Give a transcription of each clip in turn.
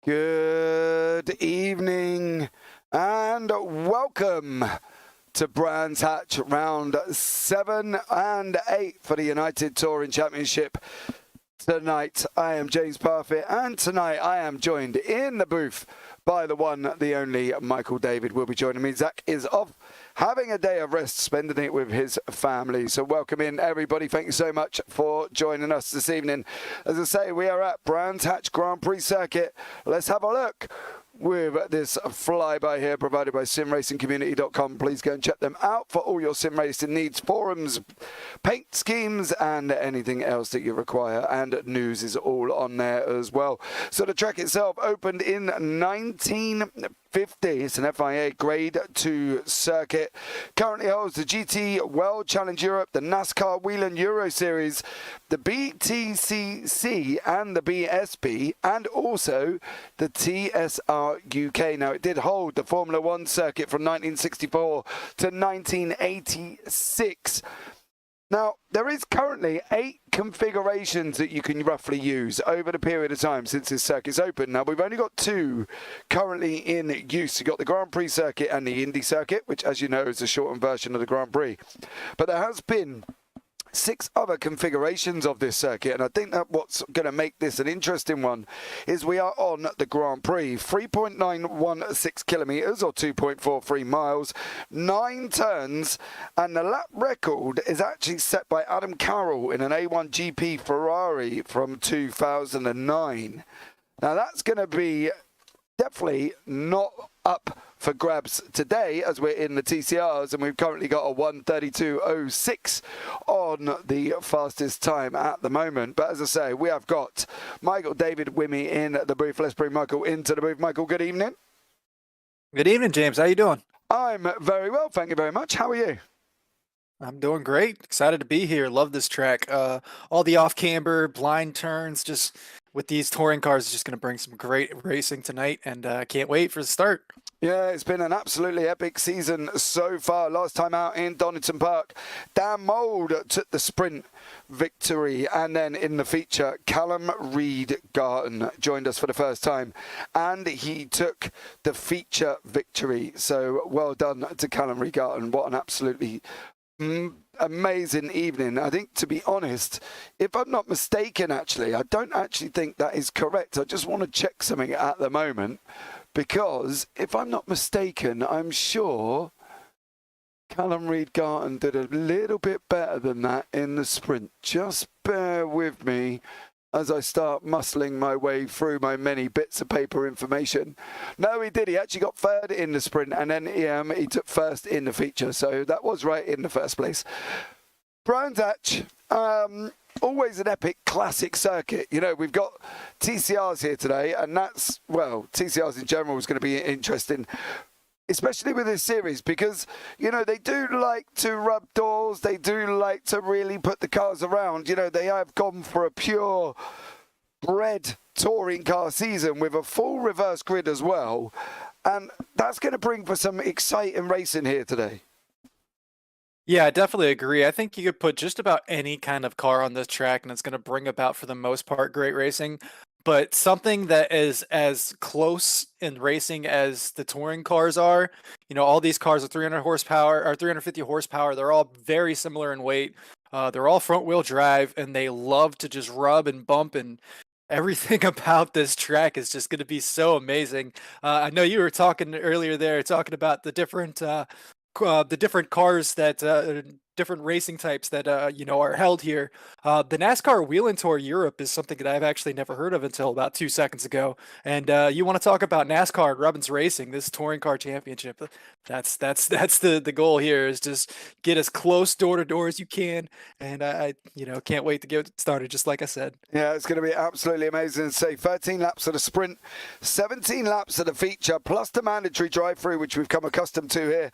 Good evening and welcome to Brands Hatch round 7 and 8 for the United Touring Championship. Tonight I am James Parfitt, and tonight I am joined in the booth by the one, the only Michael David will be joining me. Zach is off having a day of rest, spending it with his family. So welcome in everybody. Thank you so much for joining us this evening. As I say, we are at Brands Hatch Grand Prix circuit. Let's have a look with this flyby here provided by simracingcommunity.com. Please go and check them out for all your sim racing needs, forums, paint schemes, and anything else that you require. And news is all on there as well. So the track itself opened in 1950. It's an FIA Grade 2 circuit. Currently holds the GT World Challenge Europe, the NASCAR Whelen Euro Series, the BTCC and the BSB, and also the TSR UK. Now, it did hold the Formula One circuit from 1964 to 1986. Now, there is currently 8 configurations that you can roughly use over the period of time since this circuit's open. Now, we've only got 2 currently in use. You've got the Grand Prix circuit and the Indy circuit, which, as you know, is a shortened version of the Grand Prix. But there has been 6 other configurations of this circuit, and I think that what's going to make this an interesting one is we are on the Grand Prix. 3.916 kilometers or 2.43 miles, 9 turns, and the lap record is actually set by Adam Carroll in an A1 GP Ferrari from 2009. Now that's going to be definitely not up for grabs today, as we're in the TCRs, and we've currently got a 1:32.06 on the fastest time at the moment. But as I say, we have got Michael David Wimmy in the booth. Let's bring Michael into the booth. Michael, good evening. Good evening, James. How you doing? I'm very well, thank you very much. How are you? I'm doing great. Excited to be here. Love this track. All the off-camber, blind turns, just with these touring cars, is just going to bring some great racing tonight, and can't wait for the start. Yeah, it's been an absolutely epic season so far. Last time out in Donington Park, Dan Mould took the sprint victory, and then in the feature, Callum Reid Garton joined us for the first time, and he took the feature victory. So well done to Callum Reid Garton. What an absolutely amazing evening. I think, to be honest, if I'm not mistaken, actually, I don't actually think that is correct. I just want to check something at the moment, because if I'm not mistaken, I'm sure Callum Reid Garton did a little bit better than that in the sprint. Just bear with me as I start muscling my way through my many bits of paper information. No, he did. He actually got 3rd in the sprint, and then he took 1st in the feature. So that was right in the first place. Brands Hatch, always an epic classic circuit. You know, we've got TCRs here today, and that's, well, TCRs in general is going to be interesting, especially with this series, because, you know, they do like to rub doors. They do like to really put the cars around. You know, they have gone for a pure bred touring car season with a full reverse grid as well. And that's going to bring for some exciting racing here today. Yeah, I definitely agree. I think you could put just about any kind of car on this track, and it's going to bring about, for the most part, great racing. But something that is as close in racing as the touring cars are, you know, all these cars are 300 horsepower or 350 horsepower. They're all very similar in weight. They're all front wheel drive, and they love to just rub and bump, and everything about this track is just going to be so amazing. I know you were talking earlier there, talking about the different cars that different racing types that you know, are held here. The NASCAR Whelen Tour Europe is something that I've actually never heard of until about 2 seconds ago. And you want to talk about NASCAR and Robbins Racing, this touring car championship? That's the goal here, is just get as close door to door as you can. And I you know, can't wait to get started, just like I said. Yeah, it's going to be absolutely amazing. Say 13 laps of the sprint, 17 laps of the feature, plus the mandatory drive-through, which we've come accustomed to here.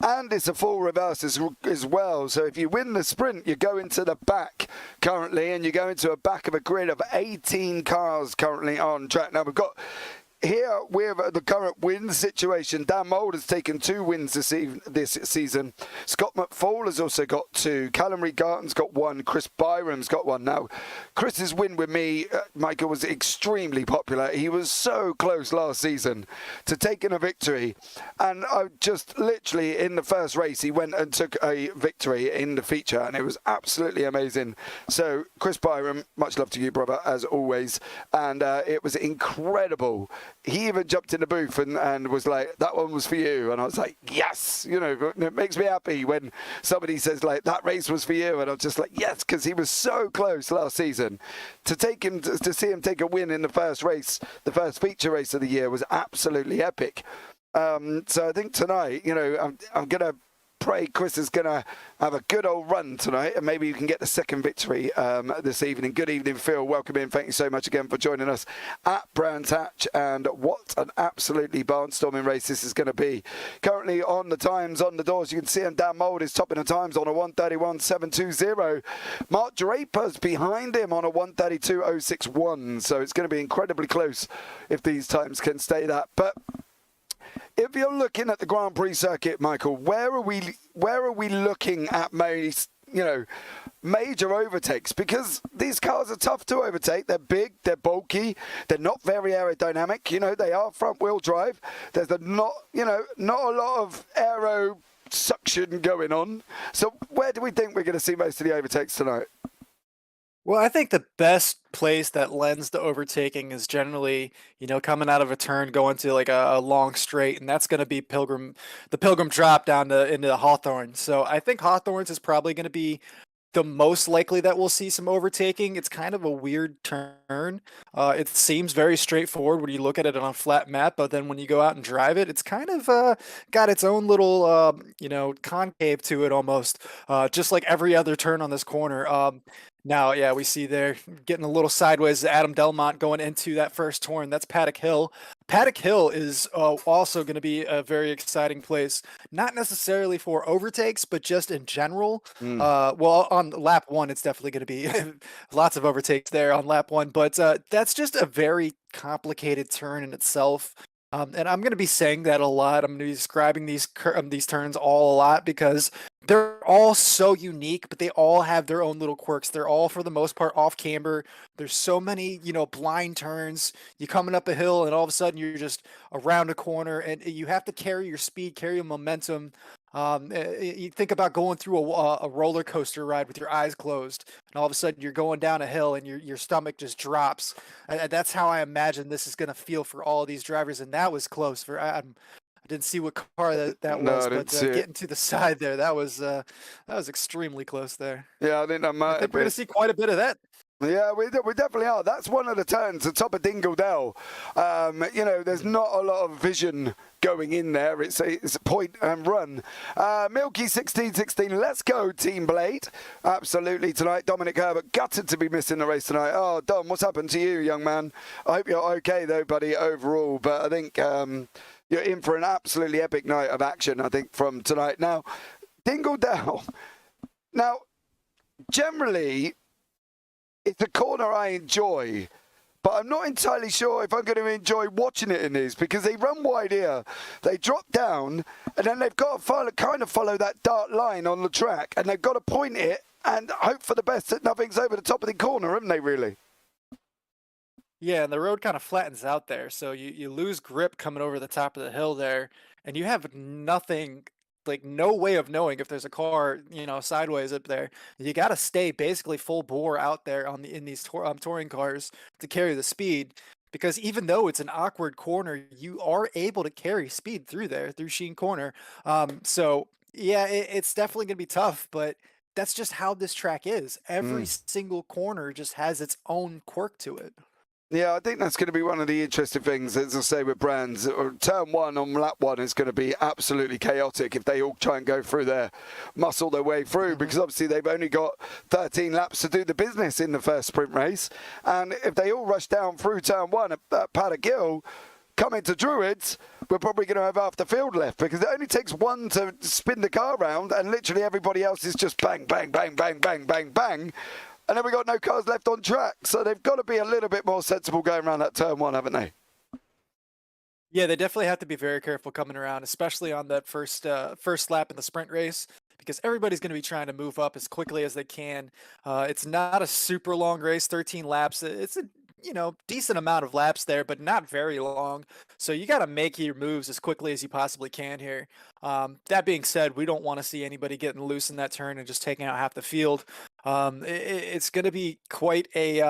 And it's a full reverse as well. So if you win the sprint, you go into the back currently, and you go into a back of a grid of 18 cars currently on track. Now, we've got here with the current win situation, Dan Mould has taken 2 wins this season. Scott McFall has also got 2. Callum Reed-Garton's got 1. Chris Byram's got 1. Now, Chris's win with me, Michael, was extremely popular. He was so close last season to taking a victory. And I just literally, in the first race, he went and took a victory in the feature, and it was absolutely amazing. So, Chris Byram, much love to you, brother, as always. And it was incredible. He even jumped in the booth and was like, that one was for you. And I was like, yes. You know, it makes me happy when somebody says, like, that race was for you. And I'm just like, yes, because he was so close last season. To take him, to see him take a win in the first race, the first feature race of the year, was absolutely epic. So I think tonight, you know, I'm going to pray Chris is going to have a good old run tonight, and maybe you can get the second victory this evening. Good evening, Phil. Welcome in. Thank you so much again for joining us at Brands Hatch. And what an absolutely barnstorming race this is going to be. Currently on the times on the doors, you can see him. Dan Mould is topping the times on a 1:31.720. Mark Draper's behind him on a 1:32.061. So it's going to be incredibly close if these times can stay that. But if you're looking at the Grand Prix circuit, Michael, where are we looking at major overtakes? Because these cars are tough to overtake. They're big, they're bulky, they're not very aerodynamic. You know, they are front-wheel drive. There's not a lot of aero suction going on. So where do we think we're going to see most of the overtakes tonight? Well, I think the best place that lends to overtaking is generally, coming out of a turn, going to like a long straight, and that's going to be the Pilgrim drop down into the Hawthorne. So I think Hawthorne's is probably going to be the most likely that we'll see some overtaking. It's kind of a weird turn. It seems very straightforward when you look at it on a flat map, but then when you go out and drive it, it's kind of got its own little, concave to it almost, just like every other turn on this corner. Now, yeah, we see there getting a little sideways. Adam Delmont going into that first turn. That's Paddock Hill. Paddock Hill is also going to be a very exciting place, not necessarily for overtakes, but just in general. Well, on lap 1, it's definitely going to be lots of overtakes there on lap 1, but that's just a very complicated turn in itself. And I'm going to be saying that a lot. I'm going to be describing these turns all a lot because they're all so unique, but they all have their own little quirks. They're all, for the most part, off camber. There's so many, blind turns. You're coming up a hill, and all of a sudden you're just around a corner, and you have to carry your speed, carry your momentum. You think about going through a roller coaster ride with your eyes closed, and all of a sudden you're going down a hill and your stomach just drops. That's how I imagine this is going to feel for all of these drivers, and that was close. I didn't see what car that was, but getting to the side there, that was extremely close there. Yeah, I think we're going to see quite a bit of that. Yeah, we definitely are. That's one of the turns, the top of Dingle Dell. There's not a lot of vision going in there. It's a point and run. Milky 1616, let's go, Team Blade. Absolutely tonight. Dominic Herbert gutted to be missing the race tonight. Oh, Dom, what's happened to you, young man? I hope you're okay, though, buddy, overall. But I think you're in for an absolutely epic night of action, I think, from tonight. Now, Dingle Dell. Now, generally, it's a corner I enjoy, but I'm not entirely sure if I'm going to enjoy watching it in these, because they run wide here, they drop down, and then they've got to follow that dark line on the track, and they've got to point it and hope for the best that nothing's over the top of the corner, haven't they, really? Yeah, and the road kind of flattens out there, so you lose grip coming over the top of the hill there, and you have nothing, like no way of knowing if there's a car, sideways up there. You got to stay basically full bore out there in these touring cars to carry the speed, because even though it's an awkward corner, you are able to carry speed through Sheen Corner. So yeah, it's definitely going to be tough, but that's just how this track is. Every single corner just has its own quirk to it. Yeah, I think that's going to be one of the interesting things, as I say, with Brands. Turn 1 on lap 1 is going to be absolutely chaotic if they all try and go through muscle their way through, because obviously they've only got 13 laps to do the business in the first sprint race. And if they all rush down through turn 1 at Paddock Hill, come into Druids, we're probably going to have half the field left, because it only takes one to spin the car around, and literally everybody else is just bang, bang, bang, bang, bang, bang, bang. And then we've got no cars left on track. So they've got to be a little bit more sensible going around that turn 1, haven't they? Yeah, they definitely have to be very careful coming around, especially on that first lap in the sprint race, because everybody's going to be trying to move up as quickly as they can. It's not a super long race, 13 laps. It's a decent amount of laps there, but not very long. So you got to make your moves as quickly as you possibly can here. That being said, we don't want to see anybody getting loose in that turn and just taking out half the field. It's going to be quite a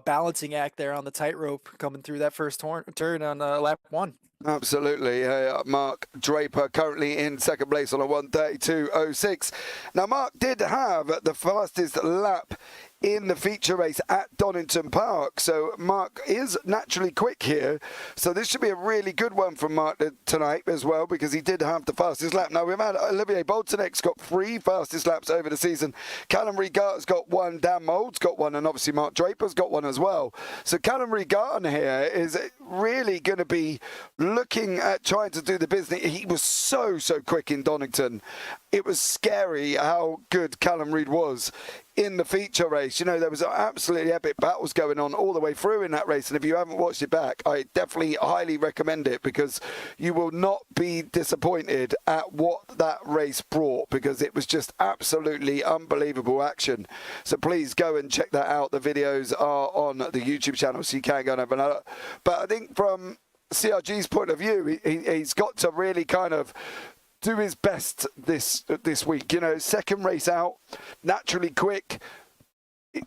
balancing act there on the tightrope coming through that first turn on lap one. Absolutely. Mark Draper currently in second place on a 1:32.06. Now, Mark did have the fastest lap in the feature race at Donington Park. So Mark is naturally quick here. So this should be a really good one from Mark tonight as well, because he did have the fastest lap. Now, we've had Olivier Boltonek's got 3 fastest laps over the season. Callum Regart's got 1, Dan Mould's got 1, and obviously Mark Draper's got 1 as well. So Callum Regart here is really going to be looking at trying to do the business. He was so quick in Donington. It was scary how good Callum Reid was in the feature race. There was absolutely epic battles going on all the way through in that race. And if you haven't watched it back, I definitely highly recommend it, because you will not be disappointed at what that race brought, because it was just absolutely unbelievable action. So please go and check that out. The videos are on the YouTube channel, so you can go and have another. But I think from CRG's point of view, he's got to really kind of do his best this week. Second race out, naturally quick.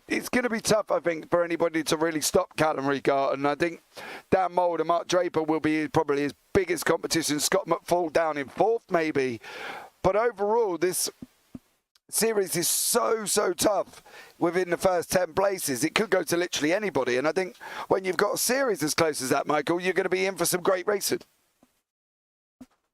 It's going to be tough, I think, for anybody to really stop Callum Regart. And I think Dan Mould and Mark Draper will be probably his biggest competition. Scott McFall down in 4th, maybe. But overall, this series is so tough within the first 10 places. It could go to literally anybody. And I think when you've got a series as close as that, Michael, you're going to be in for some great racing.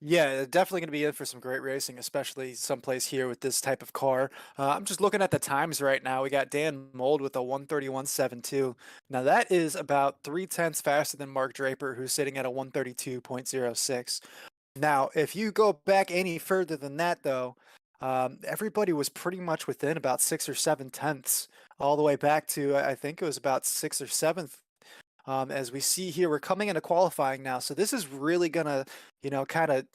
Yeah, definitely going to be in for some great racing, especially someplace here with this type of car. I'm just looking at the times right now. We got Dan Mould with a 1:31.72. Now that is about 3/10 faster than Mark Draper, who's sitting at a 1:32.06. Now, if you go back any further than that, though, everybody was pretty much within about 6 or 7 tenths, all the way back to I think it was about 6th or 7th. As we see here, we're coming into qualifying now. So this is really gonna, kind of,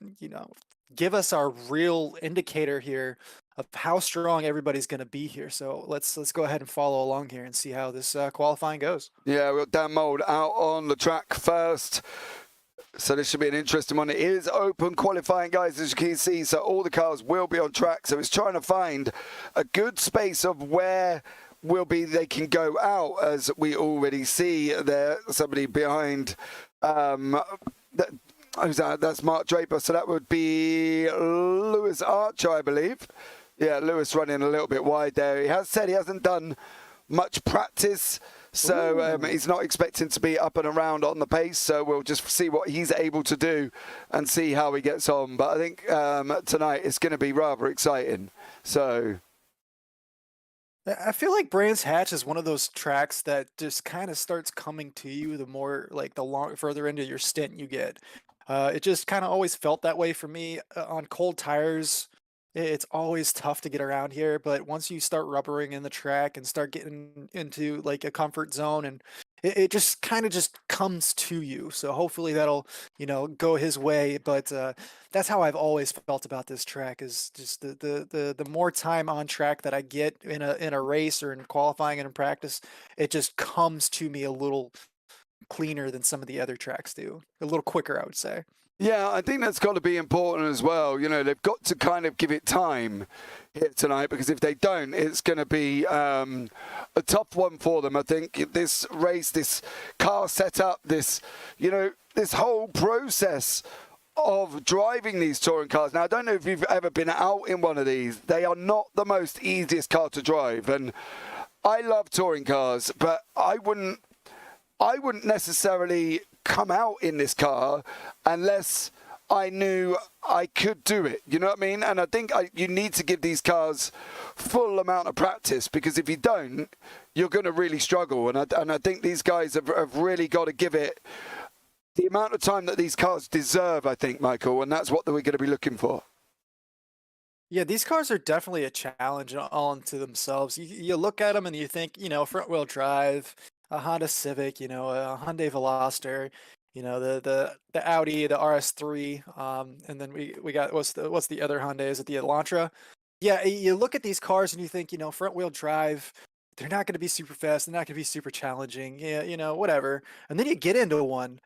give us our real indicator here of how strong everybody's gonna be here. So let's go ahead and follow along here and see how this qualifying goes. Yeah, we've got Dan Mould out on the track first. So this should be an interesting one. It is open qualifying, guys, as you can see. So all the cars will be on track. So it's trying to find a good space of where they can go out, as we already see there. Somebody behind, who's that? That's Mark Draper. So that would be Lewis Archer, I believe. Yeah, Lewis running a little bit wide there. He has said he hasn't done much practice, so he's not expecting to be up and around on the pace. So we'll just see what he's able to do and see how he gets on. But I think tonight it's going to be rather exciting. So I feel like Brands Hatch is one of those tracks that just kind of starts coming to you the more further into your stint you get. It just kind of always felt that way for me on cold tires. It's always tough to get around here, but once you start rubbering in the track and start getting into like a comfort zone, and it just kind of just comes to you. So hopefully that'll, go his way. But that's how I've always felt about this track, is just the more time on track that I get in a race or in qualifying and in practice, it just comes to me a little cleaner than some of the other tracks do. A little quicker, I would say. yeah, I think that's got to be important as well. They've got to kind of give it time here tonight, because if they don't, it's going to be a tough one for them. I think this race, this car setup, this whole process of driving these touring cars. Now, I don't know if you've ever been out in one of these. They are not the most easiest car to drive. And I love touring cars, but I wouldn't necessarily come out in this car unless I knew I could do it. You know what I mean? And I think you need to give these cars full amount of practice, because if you don't, you're going to really struggle. And I think these guys have really got to give it the amount of time that these cars deserve, I think, Michael, and that's what we're going to be looking for. Yeah, these cars are definitely a challenge all unto themselves. You look at them and you think, front wheel drive, a Honda Civic, a Hyundai Veloster. the Audi, the RS3, and then we got what's the other Hyundai? Is it the Elantra? Yeah, you look at these cars and you think, front wheel drive, they're not going to be super fast, they're not going to be super challenging, yeah, whatever. And then you get into one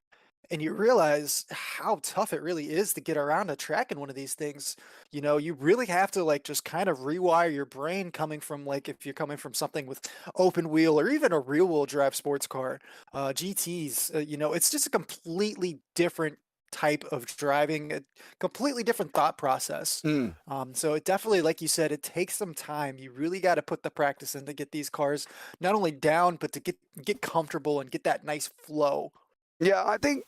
and you realize how tough it really is to get around a track in one of these things. You really have to like just kind of rewire your brain coming from like if you're coming from something with open wheel or even a real wheel drive sports car, GTs, it's just a completely different type of driving, a completely different thought process. Mm. So it definitely, like you said, it takes some time. You really got to put the practice in to get these cars not only down, but to get comfortable and get that nice flow. Yeah, I think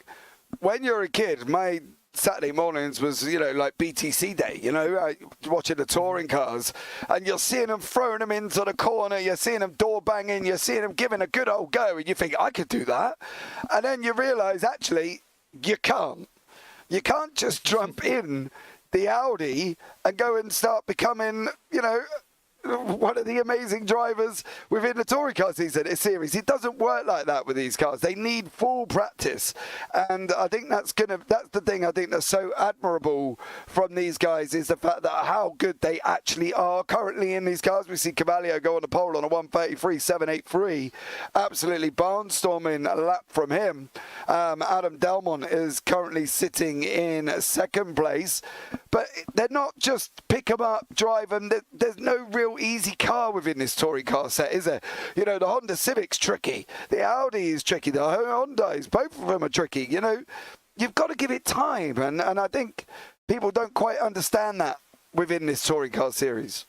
when you're a kid, my Saturday mornings was, like BTC day, watching the touring cars, and you're seeing them throwing them into the corner, you're seeing them door banging, you're seeing them giving a good old go, and you think, I could do that. And then you realize, actually, you can't. You can't just jump in the Audi and go and start becoming, one of the amazing drivers within the touring car series. It doesn't work like that with these cars. They need full practice, and I think that's the thing I think that's so admirable from these guys is the fact that how good they actually are currently in these cars. We see Cavallio go on the pole on a 1:33.783, absolutely barnstorming a lap from him. Adam Delmont is currently sitting in second place, but they're not just pick them up, drive them. There's no real easy car within this touring car set, is there? The Honda Civic's tricky, the Audi is tricky, the Hyundais, both of them are tricky. You've got to give it time, and I think people don't quite understand that within this touring car series.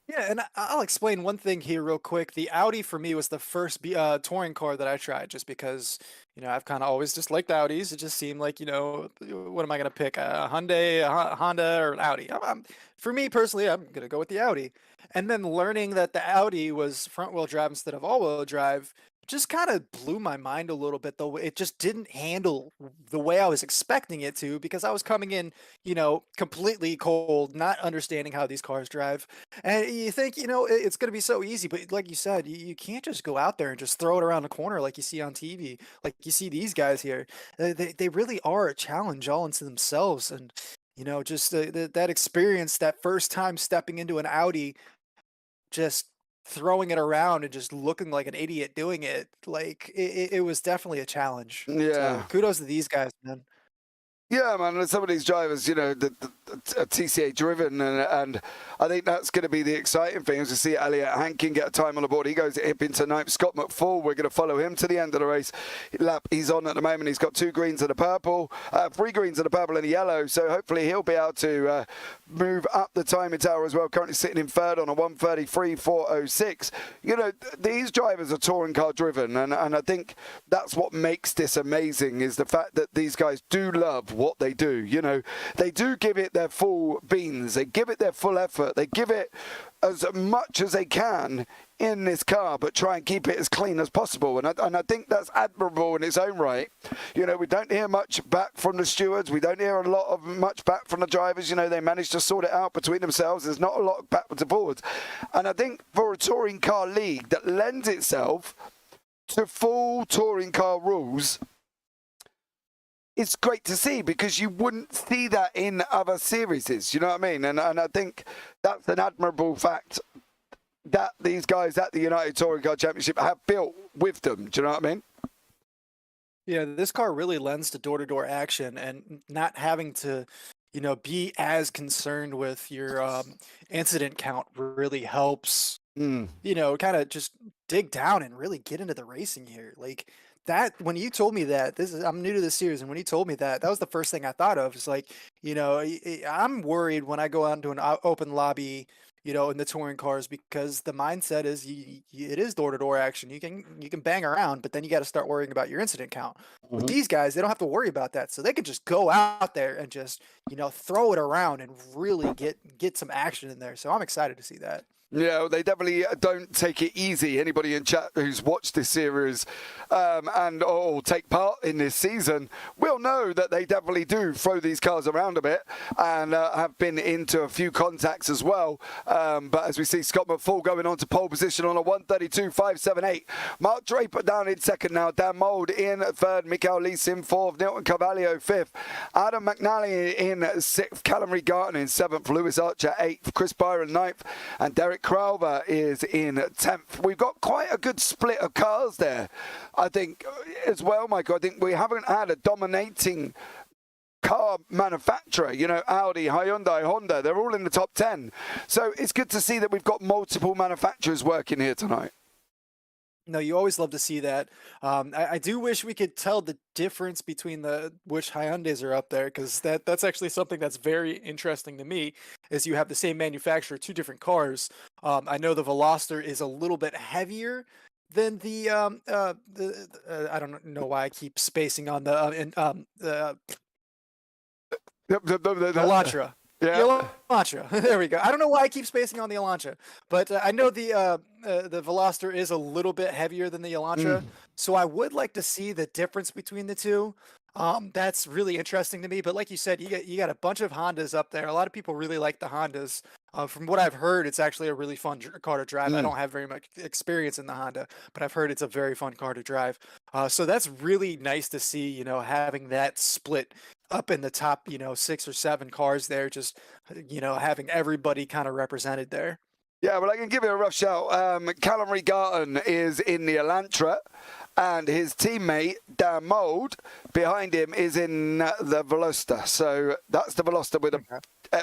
Yeah, and I'll explain one thing here real quick. The Audi for me was the first touring car that I tried, just because I've kind of always just liked Audis. It just seemed like what am I gonna pick? A Hyundai, a Honda, or an Audi? For me personally, I'm gonna go with the Audi. And then learning that the Audi was front wheel drive instead of all wheel drive just kind of blew my mind a little bit. Though it just didn't handle the way I was expecting it to, because I was coming in, completely cold, not understanding how these cars drive. And you think, it's going to be so easy, but like you said, you can't just go out there and just throw it around the corner like you see on TV, like you see these guys here. They really are a challenge all into themselves. And, just that experience, that first time stepping into an Audi, just throwing it around and just looking like an idiot doing it, like it was definitely a challenge. So Yeah. kudos to these guys, man. Yeah, man, some of these drivers, are TCA driven, and I think that's going to be the exciting thing is to see Elliot Hankin get a time on the board. He goes into ninth. Scott McFall, we're going to follow him to the end of the race. Lap he's on at the moment, he's got 2 greens and a purple, 3 greens and a purple and a yellow, so hopefully he'll be able to move up the timing tower as well, currently sitting in third on a 1:33.406. These drivers are touring car driven, and I think that's what makes this amazing is the fact that these guys do love what they do. They do give it their full beans, they give it their full effort, they give it as much as they can in this car, but try and keep it as clean as possible. And I think that's admirable in its own right. We don't hear much back from the stewards. We don't hear much back from the drivers. They manage to sort it out between themselves. There's not a lot of backwards and forwards. And I think for a touring car league that lends itself to full touring car rules, it's great to see, because you wouldn't see that in other series. You know what I mean? And I think that's an admirable fact that these guys at the United Touring Car Championship have built with them. Do you know what I mean? Yeah, this car really lends to door-to-door action, and not having to, be as concerned with your incident count really helps. Kind of just dig down and really get into the racing here. Like that, when you told me that, I'm new to this series, and when you told me that was the first thing I thought of. It's like, I'm worried when I go out into an open lobby, in the touring cars, because the mindset is it is door-to-door action. You can bang around, but then you got to start worrying about your incident count. With these guys, they don't have to worry about that, so they could just go out there and just throw it around and really get some action in there. So I'm excited to see that. Yeah, they definitely don't take it easy. Anybody in chat who's watched this series and or take part in this season will know that they definitely do throw these cars around a bit and have been into a few contacts as well. But as we see, Scott McFall going on to pole position on a 132.578. Mark Draper down in second now. Dan Mould in third. Mikael Lees in fourth. Nilton Carvalho fifth. Adam McNally in sixth. Callum Regarton in seventh. Lewis Archer eighth. Chris Byron ninth. And Derek Crowther is in 10th. We've got quite a good split of cars there, I think, as well, Michael. I think we haven't had a dominating car manufacturer. You know, Audi, Hyundai, Honda, they're all in the top 10. So it's good to see that we've got multiple manufacturers working here tonight. No, you always love to see that. I do wish we could tell the difference between which Hyundais are up there, because that's actually something that's very interesting to me. Is you have the same manufacturer, two different cars. I know the Veloster is a little bit heavier than the I don't know why I keep spacing on the Elantra. Yeah. The Elantra. There we go. I don't know why I keep spacing on the Elantra, but I know the Veloster is a little bit heavier than the Elantra, so I would like to see the difference between the two. That's really interesting to me. But like you said, you got a bunch of Hondas up there. A lot of people really like the Hondas. From what I've heard, it's actually a really fun car to drive. I don't have very much experience in the Honda, but I've heard it's a very fun car to drive. So that's really nice to see, you know, having that split up in the top, you know, 6 or 7 cars there, just, you know, having everybody kind of represented there. Yeah, well, I can give you a rough shout. Callum Regarton is in the Elantra, and his teammate, Dan Mould, behind him is in the Veloster. So that's the Veloster with a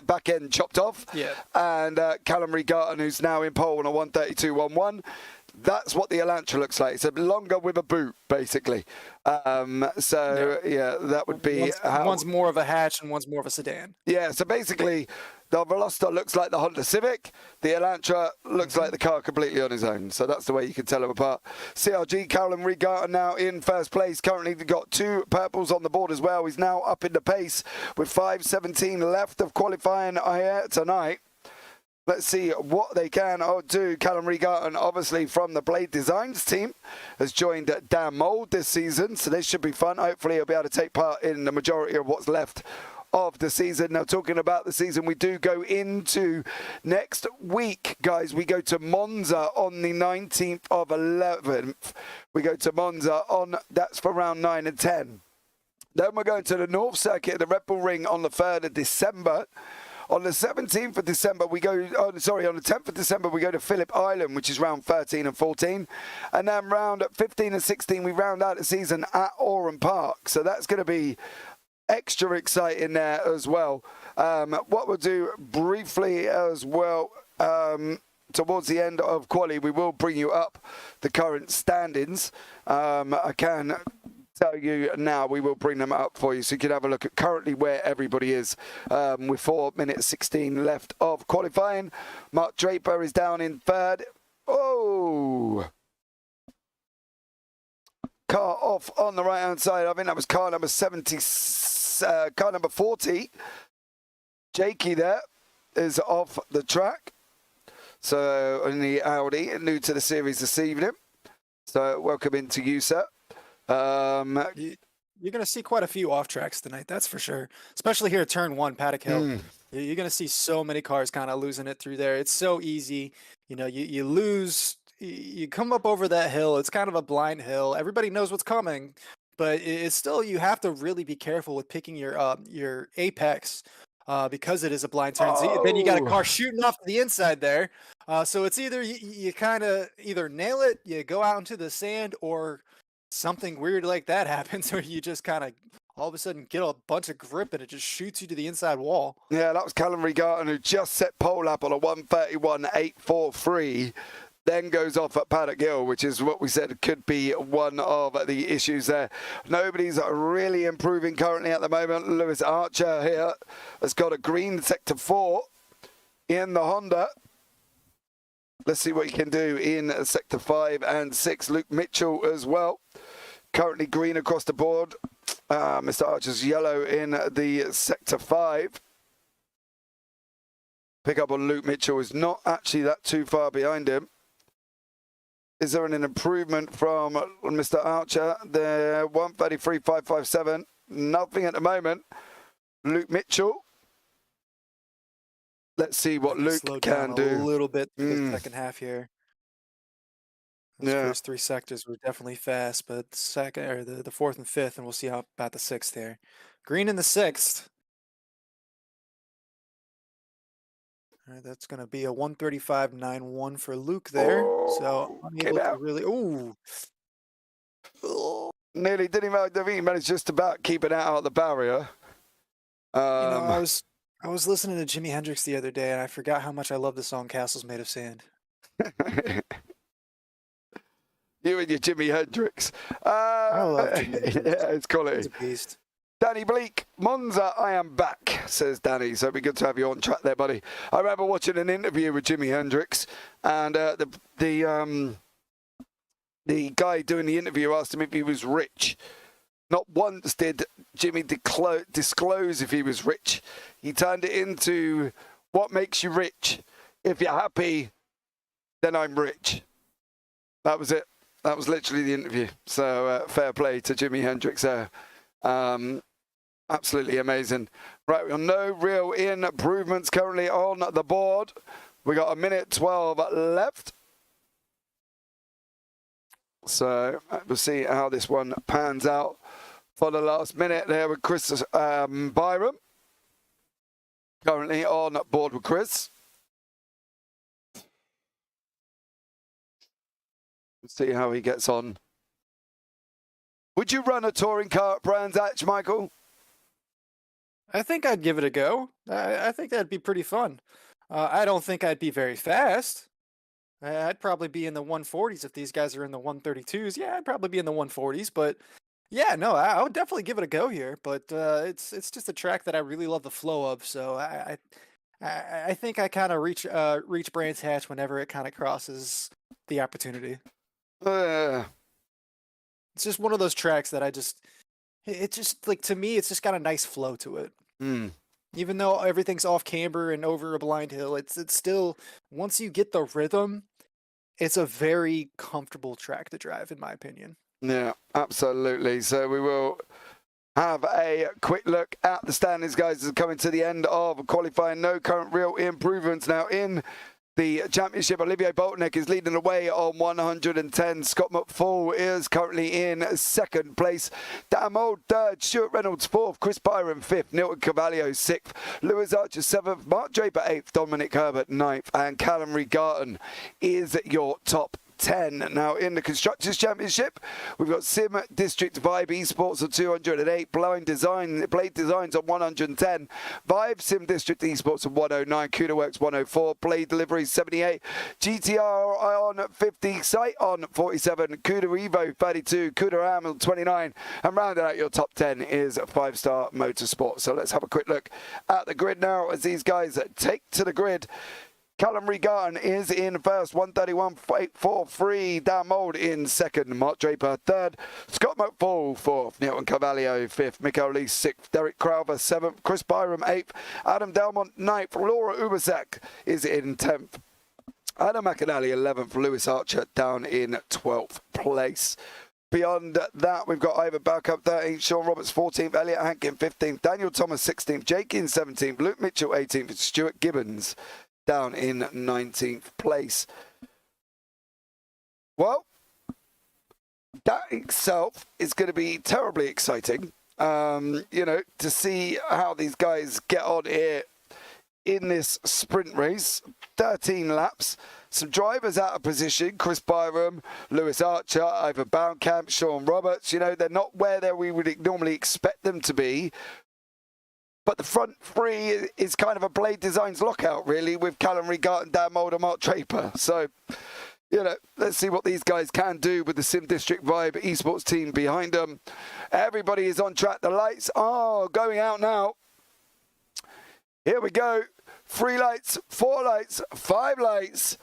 back end chopped off. Yeah. And Callum Regarton, who's now in pole on a 132.11. That's what the Elantra looks like. It's a longer with a boot, basically. Yeah, that would be... One's more of a hatch and one's more of a sedan. Yeah, so basically, the Veloster looks like the Honda Civic. The Elantra looks like the car completely on his own. So that's the way you can tell them apart. CRG, Callum Regarton now in first place. Currently got 2 purples on the board as well. He's now up in the pace with 5:17 left of qualifying here tonight. Let's see what they can do. Callum Regarton, obviously from the Blade Designs team, has joined Dan Mould this season. So this should be fun. Hopefully he'll be able to take part in the majority of what's left of the season. Now, talking about the season, we do go into next week, guys. We go to Monza on the 19th of 11th. We go to Monza that's for round 9 and 10. Then we're going to the North Circuit, the Red Bull Ring on the 3rd of December. On the 17th of December, on the 10th of December, we go to Phillip Island, which is round 13 and 14. And then round 15 and 16, we round out the season at Oran Park. So that's going to be extra exciting there as well. What we'll do briefly as well, towards the end of quali, we will bring you up the current standings. I can tell you now, we will bring them up for you so you can have a look at currently where everybody is with 4 minutes 16 left of qualifying. Mark Draper is down in 3rd. Oh! Car off on the right hand side. I think that was car number 40. Jakey there is off the track. So in the Audi, new to the series this evening. So welcome into you, sir. You're going to see quite a few off tracks tonight, that's for sure. Especially here at Turn 1, Paddock Hill. You're going to see so many cars kind of losing it through there. It's so easy. You know, you lose, you come up over that hill. It's kind of a blind hill. Everybody knows what's coming, but it's still, you have to really be careful with picking your apex because it is a blind turn. Oh. Then you got a car shooting off to the inside there. So it's either you kind of either nail it, you go out into the sand, or something weird like that happens where you just kind of all of a sudden get a bunch of grip and it just shoots you to the inside wall. Yeah, that was Callum Regarton, who just set pole up on a 131.843, then goes off at Paddock Hill, which is what we said could be one of the issues there. Nobody's really improving currently at the moment. Lewis Archer here has got a green sector 4 in the Honda. Let's see what he can do in sector 5 and 6. Luke Mitchell as well. Currently green across the board. Mr. Archer's yellow in the sector 5. Pick up on Luke Mitchell is not actually that too far behind him. Is there an improvement from Mr. Archer? The 133.557. Nothing at the moment. Luke Mitchell. Let's see what Luke can do. A little bit in the second half here. Those first 3 sectors were definitely fast, but the fourth and fifth, and we'll see how about the sixth here. Green in the sixth. All right, that's going to be a 135.91 for Luke there. So unable to really. Ooh. Nearly didn't even he managed just about keep it out of the barrier. I was listening to Jimi Hendrix the other day, and I forgot how much I love the song "Castles Made of Sand." You and your Jimi Hendrix. I love Jimi Hendrix. Yeah, it's quality. He's a beast. Danny Bleak, Monza, I am back, says Danny. So it'd be good to have you on track there, buddy. I remember watching an interview with Jimi Hendrix, and the guy doing the interview asked him if he was rich. Not once did Jimmy disclose if he was rich. He turned it into, what makes you rich? If you're happy, then I'm rich. That was it. That was literally the interview. So fair play to Jimi Hendrix there. Absolutely amazing. Right, we have no real improvements currently on the board. We got 1:12 left. So we'll see how this one pans out for the last minute there with Chris Byram. Currently on board with Chris. Let's see how he gets on. Would you run a touring car at Brands Hatch, Michael? I think I'd give it a go. I think that'd be pretty fun. I don't think I'd be very fast. I'd probably be in the 140s if these guys are in the 132s. Yeah, I'd probably be in the 140s. But yeah, no, I would definitely give it a go here. But it's just a track that I really love the flow of. So I think I kind of reach Brands Hatch whenever it kind of crosses the opportunity. It's just one of those tracks that it's just like, to me, it's just got a nice flow to it. Even though everything's off camber and over a blind hill, it's still, once you get the rhythm, it's a very comfortable track to drive, in my opinion. Yeah, absolutely. So we will have a quick look at the standings, guys, as we're coming to the end of qualifying. No current real improvements now in the championship. Olivier Boltneck is leading the way on 110. Scott McFall is currently in second place. Dan Mould third. Stuart Reynolds fourth. Chris Byron fifth. Nilton Carvalho sixth. Lewis Archer seventh. Mark Draper eighth. Dominic Herbert ninth. And Callum Regarten is your top 10. Now in the Constructors' Championship, we've got Sim District Vibe eSports on 208, Blade Designs on 110, Vibe Sim District eSports on 109, CUDA 104, Blade Deliveries 78, GTR on 50, Site on 47, CUDA Evo 32, CUDA Am on 29, and rounding out your top 10 is 5-Star Motorsport. So let's have a quick look at the grid now as these guys take to the grid. Callum Regarten is in first, 131.843. Dan Mould in second. Mark Draper third. Scott McFall fourth. Nilton Carvalho fifth. Mikael Lee sixth. Derek Crowther seventh. Chris Byram eighth. Adam Delmont ninth. Laura Ubersack is in 10th. Adam McAnally 11th. Lewis Archer down in 12th place. Beyond that, we've got Ivan Balcup 13th, Sean Roberts 14th, Elliot Hankin 15th, Daniel Thomas 16th, Jake in 17th, Luke Mitchell 18th, Stuart Gibbons down in 19th place. Well, that itself is going to be terribly exciting, to see how these guys get on here in this sprint race. 13 laps. Some drivers out of position. Chris Byram, Lewis Archer, Ivan Balcup, Sean Roberts. They're not where we would normally expect them to be. But the front three is kind of a Blade Designs lockout, really, with Callum Regarten, Dan Mould and Mark Draper. So, let's see what these guys can do with the Sim District Vibe eSports team behind them. Everybody is on track. The lights are going out now. Here we go. 3 lights, 4 lights, 5 lights.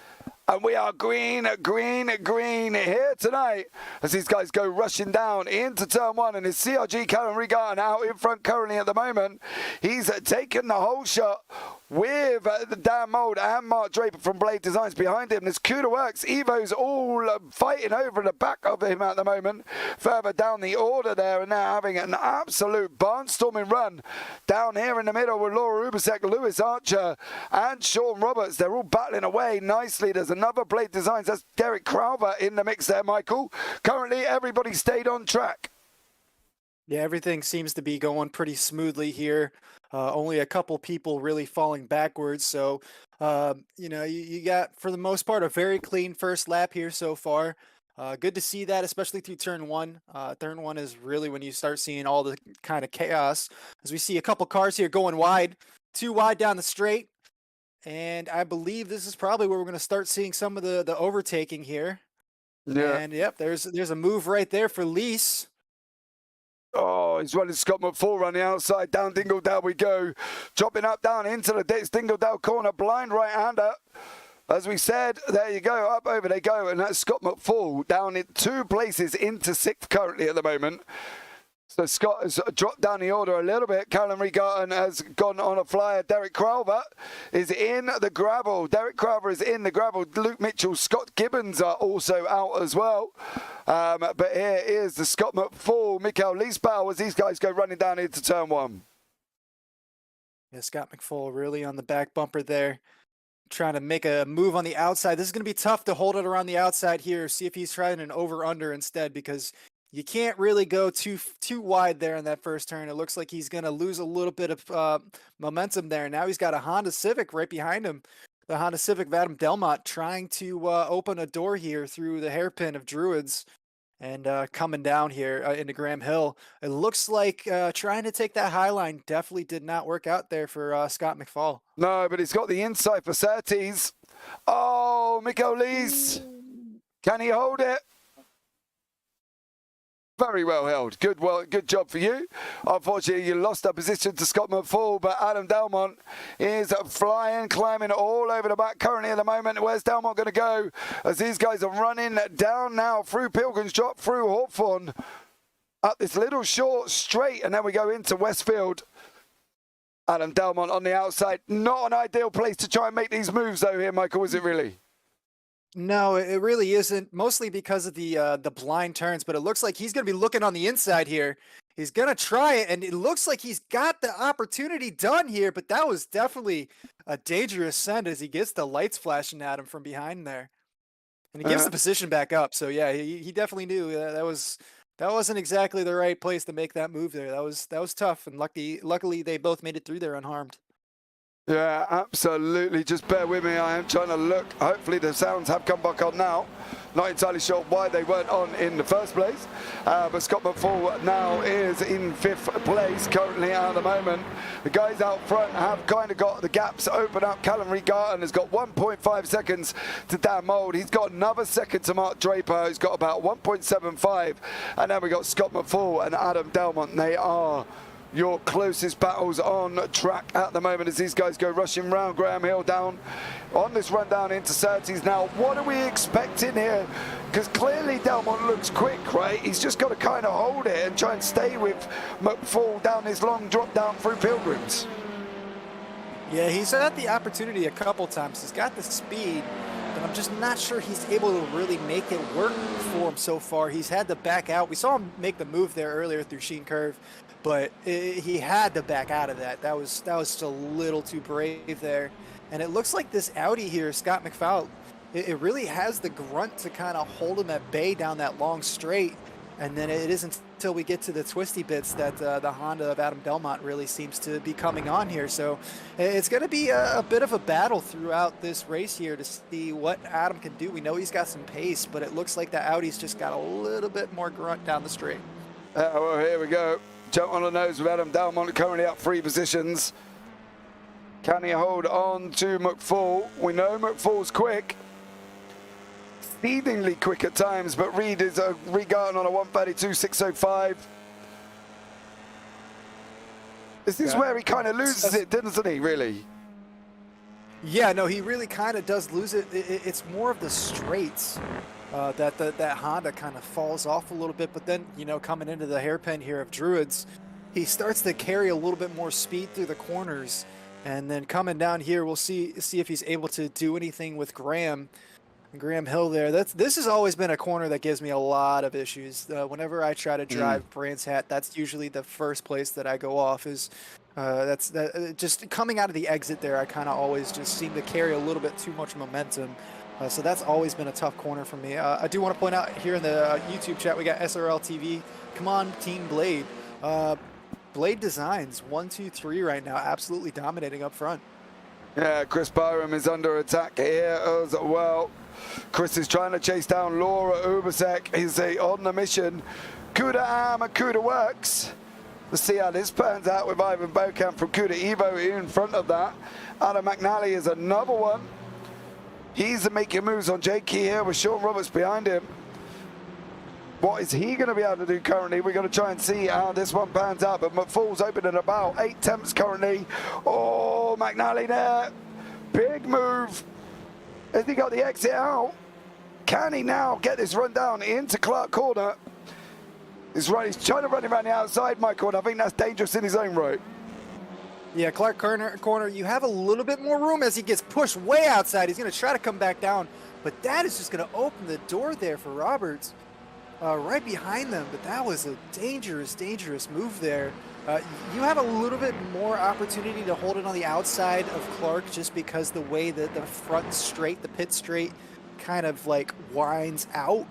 And we are green here tonight as these guys go rushing down into turn one. And it's CRG Callum Regan out in front currently at the moment. He's taken the whole shot with Dan Mould and Mark Draper from Blade Designs behind him. There's Kuda Works. Evo's all fighting over the back of him at the moment. Further down the order there, and they're having an absolute barnstorming run down here in the middle with Laura Ubasek, Lewis Archer, and Sean Roberts. They're all battling away nicely. There's another Blade Designs. That's Derek Crowther in the mix there, Michael. Currently, everybody stayed on track. Yeah, everything seems to be going pretty smoothly here. Only a couple people really falling backwards. So, you know, you got, for the most part, a very clean first lap here so far. Good to see that, especially through turn one. Turn one is really when you start seeing all the kind of chaos. As we see a couple cars here going wide, too wide down the straight. And I believe this is probably where we're going to start seeing some of the overtaking here. Yeah. And, yep, there's a move right there for Lease. Oh, he's running Scott McFall on the outside. Down Dingledale we go. Dropping up, down into the ditch. Dingledale corner, blind right-hander. As we said, there you go. Up over they go. And that's Scott McFall down in 2 places into 6th currently at the moment. So Scott has dropped down the order a little bit. Callum Regan has gone on a flyer. Derek Crowther is in the gravel. Derek Crowther is in the gravel. Luke Mitchell, Scott Gibbons are also out as well. But here is the Scott McFall, Mikael Liesbau as these guys go running down into turn one. Yeah, Scott McFall really on the back bumper there, trying to make a move on the outside. This is going to be tough to hold it around the outside here. See if he's trying an over-under instead, because you can't really go too wide there in that first turn. It looks like he's going to lose a little bit of momentum there. Now he's got a Honda Civic right behind him. The Honda Civic of Adam Delmont trying to open a door here through the hairpin of Druids and coming down here into Graham Hill. It looks like trying to take that high line definitely did not work out there for Scott McFall. No, but he's got the inside for Surtees. Oh, Mikael Lees. Can he hold it? Very well held. Good job for you. Unfortunately, you lost a position to Scott McFall, but Adam Delmont is flying, climbing all over the back currently at the moment. Where's Delmont going to go? As these guys are running down now through Pilgrim's Drop, through Hawthorne, up this little short straight, and then we go into Westfield. Adam Delmont on the outside. Not an ideal place to try and make these moves, though, here, Michael, is it really? No, it really isn't, mostly because of the blind turns, but it looks like he's going to be looking on the inside here. He's going to try it, and it looks like he's got the opportunity done here, but that was definitely a dangerous send as he gets the lights flashing at him from behind there. And he gives the position back up, so yeah, he definitely knew that wasn't exactly the right place to make that move there. That was tough, and luckily they both made it through there unharmed. Yeah, absolutely. Just bear with me. I am trying to look. Hopefully the sounds have come back on now. Not entirely sure why they weren't on in the first place. But Scott McFall now is in 5th place currently at the moment. The guys out front have kind of got the gaps open up. Callum Regan has got 1.5 seconds to Dan Mould. He's got another second to Mark Draper, who's got about 1.75. And then we got Scott McFall and Adam Delmont. They are your closest battles on track at the moment as these guys go rushing round Graham Hill down on this run down into Surtees. Now, what are we expecting here? Because clearly Delmont looks quick, right? He's just got to kind of hold it and try and stay with McFall down this long drop down through Pilgrims. Yeah, he's had the opportunity a couple times. He's got the speed, but I'm just not sure he's able to really make it work for him so far. He's had to back out. We saw him make the move there earlier through Sheen Curve, but he had to back out of that. That was just a little too brave there. And it looks like this Audi here, Scott McFall, it really has the grunt to kind of hold him at bay down that long straight. And then it isn't until we get to the twisty bits that the Honda of Adam Delmont really seems to be coming on here. So it's going to be a bit of a battle throughout this race here to see what Adam can do. We know he's got some pace, but it looks like the Audi's just got a little bit more grunt down the straight. Well, here we go. Jump on the nose with Adam Delmont, currently up 3 positions. Can he hold on to McFall? We know McFall's quick. Exceedingly quick at times, but Reed is Regan on a 132.605. This is where he kind of loses it, doesn't he, really? Yeah, no, he really kind of does lose it. It's more of the straights that Honda kind of falls off a little bit. But then, you know, coming into the hairpin here of Druids, he starts to carry a little bit more speed through the corners. And then coming down here, we'll see if he's able to do anything with Graham Hill there. This has always been a corner that gives me a lot of issues. Whenever I try to drive Brands Hat, that's usually the first place that I go off is just coming out of the exit there. I kind of always just seem to carry a little bit too much momentum. So that's always been a tough corner for me. I do want to point out here in the YouTube chat, we got SRL TV. Come on, Team Blade. Blade Designs, 1, 2, 3 right now, absolutely dominating up front. Yeah, Chris Byram is under attack here as well. Chris is trying to chase down Laura Ubasek. He's on the mission. Kuda Am and Kuda Works. Let's see how this pans out with Ivan Bokamp from Kuda Evo in front of that. Adam McNally is another one. He's making moves on Jake here with Sean Roberts behind him. What is he going to be able to do currently? We're going to try and see how this one pans out. But McFall's open at about 8 temps currently. Oh, McNally there. Big move. Has he got the exit out? Can he now get this run down into Clark Corner? He's trying to run around the outside, Michael, and I think that's dangerous in his own right. Yeah, Clark Corner, you have a little bit more room as he gets pushed way outside. He's going to try to come back down, but that is just going to open the door there for Roberts. Right behind them, but that was a dangerous, dangerous move there. You have a little bit more opportunity to hold it on the outside of Clark just because the way that the front straight, the pit straight, kind of like winds out.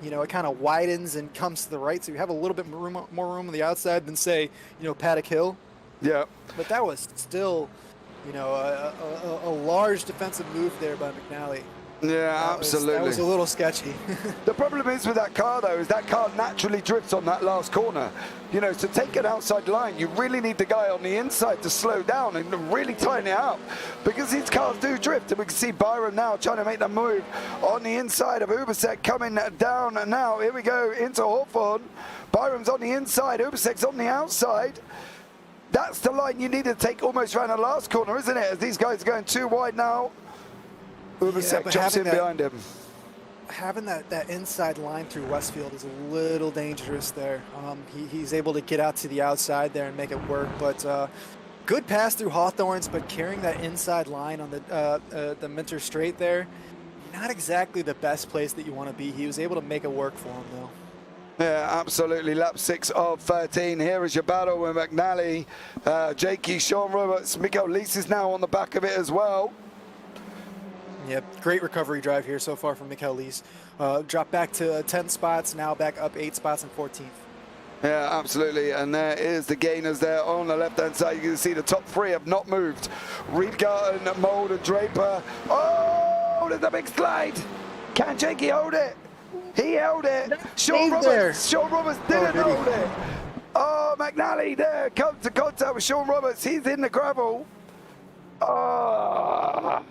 You know, it kind of widens and comes to the right, so you have a little bit more room on the outside than, say, you know, Paddock Hill. Yeah. But that was still, you know, a large defensive move there by McNally. Yeah, absolutely. That was a little sketchy. The problem is with that car, though, is that car naturally drifts on that last corner. You know, to take an outside line, you really need the guy on the inside to slow down and really tighten it out. Because these cars do drift, and we can see Byron now trying to make the move on the inside of Ubasek coming down now. Here we go into Hawthorne. Byron's on the inside, Ubasek's on the outside. That's the line you need to take almost around the last corner, isn't it? As these guys are going too wide now. Ubasek jumps in behind him. Having that inside line through Westfield is a little dangerous there. He's able to get out to the outside there and make it work, but good pass through Hawthorne's, but carrying that inside line on the Minter Straight there, not exactly the best place that you want to be. He was able to make it work for him, though. Yeah, absolutely. Lap 6 of 13. Here is your battle with McNally, Jakey, Sean Roberts. Mikael Lees is now on the back of it as well. Yep, great recovery drive here so far from Mikael Lees. Dropped back to 10 spots, now back up 8 spots in 14th. Yeah, absolutely. And there is the gainers there on the left-hand side. You can see the top 3 have not moved. Reed Garten, Mould, and Draper. Oh, there's a big slide. Can Jakey hold it? He held it. Sean Roberts didn't hold it. Oh, McNally there comes to contact with Sean Roberts. He's in the gravel. Oh.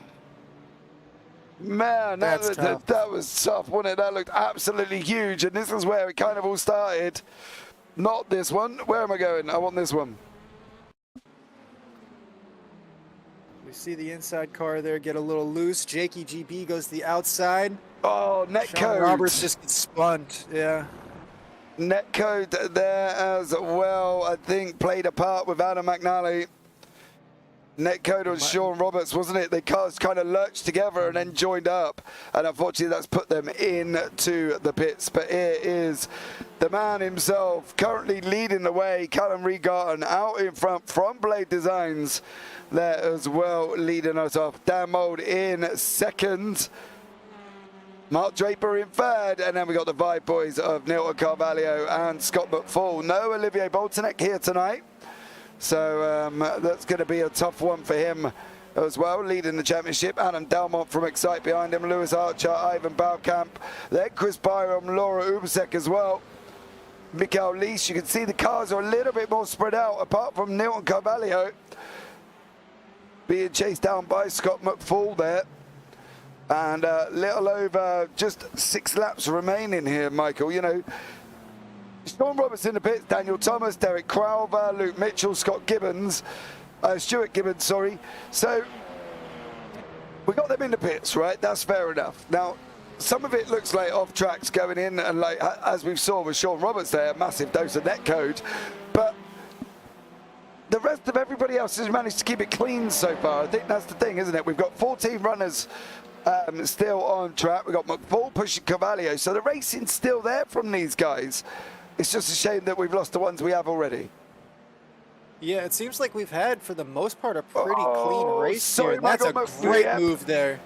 Man, that was tough, wasn't it? That looked absolutely huge, and this is where it kind of all started. Not this one. Where am I going? I want this one. We see the inside car there get a little loose. Jakey GB goes to the outside. Oh, netcode. Roberts just gets spun, yeah. Netcode there as well, I think, played a part with Adam McNally. Netcode on Sean Roberts, wasn't it? The cars kind of lurched together and then joined up, and unfortunately that's put them into the pits. But here is the man himself currently leading the way, Callum Regarten out in front from Blade Designs there as well, leading us off. Dan Mould in second, Mark Draper in third, and then we got the Vibe boys of Nilton Carvalho and Scott McFall. No Olivier Boltonek here tonight. So that's going to be a tough one for him as well, leading the championship. Adam Dalmont from Excite behind him, Lewis Archer, Ivan Baukamp, then Chris Byram, Laura Ubasek as well. Mikael Lees, you can see the cars are a little bit more spread out, apart from Nilton Carvalho being chased down by Scott McFall there. And little over just 6 laps remaining here, Michael. You know, Sean Roberts in the pits, Daniel Thomas, Derek Crowther, Luke Mitchell, Scott Gibbons, Stuart Gibbons, sorry. So we got them in the pits, right? That's fair enough. Now, some of it looks like off tracks going in, and like as we saw with Sean Roberts there, a massive dose of net code. But the rest of everybody else has managed to keep it clean so far. I think that's the thing, isn't it? We've got 14 runners still on track. We've got McFall pushing Cavallio. So the racing's still there from these guys. It's just a shame that we've lost the ones we have already. Yeah, it seems like we've had, for the most part, a pretty clean race here. And that's Michael a great move there.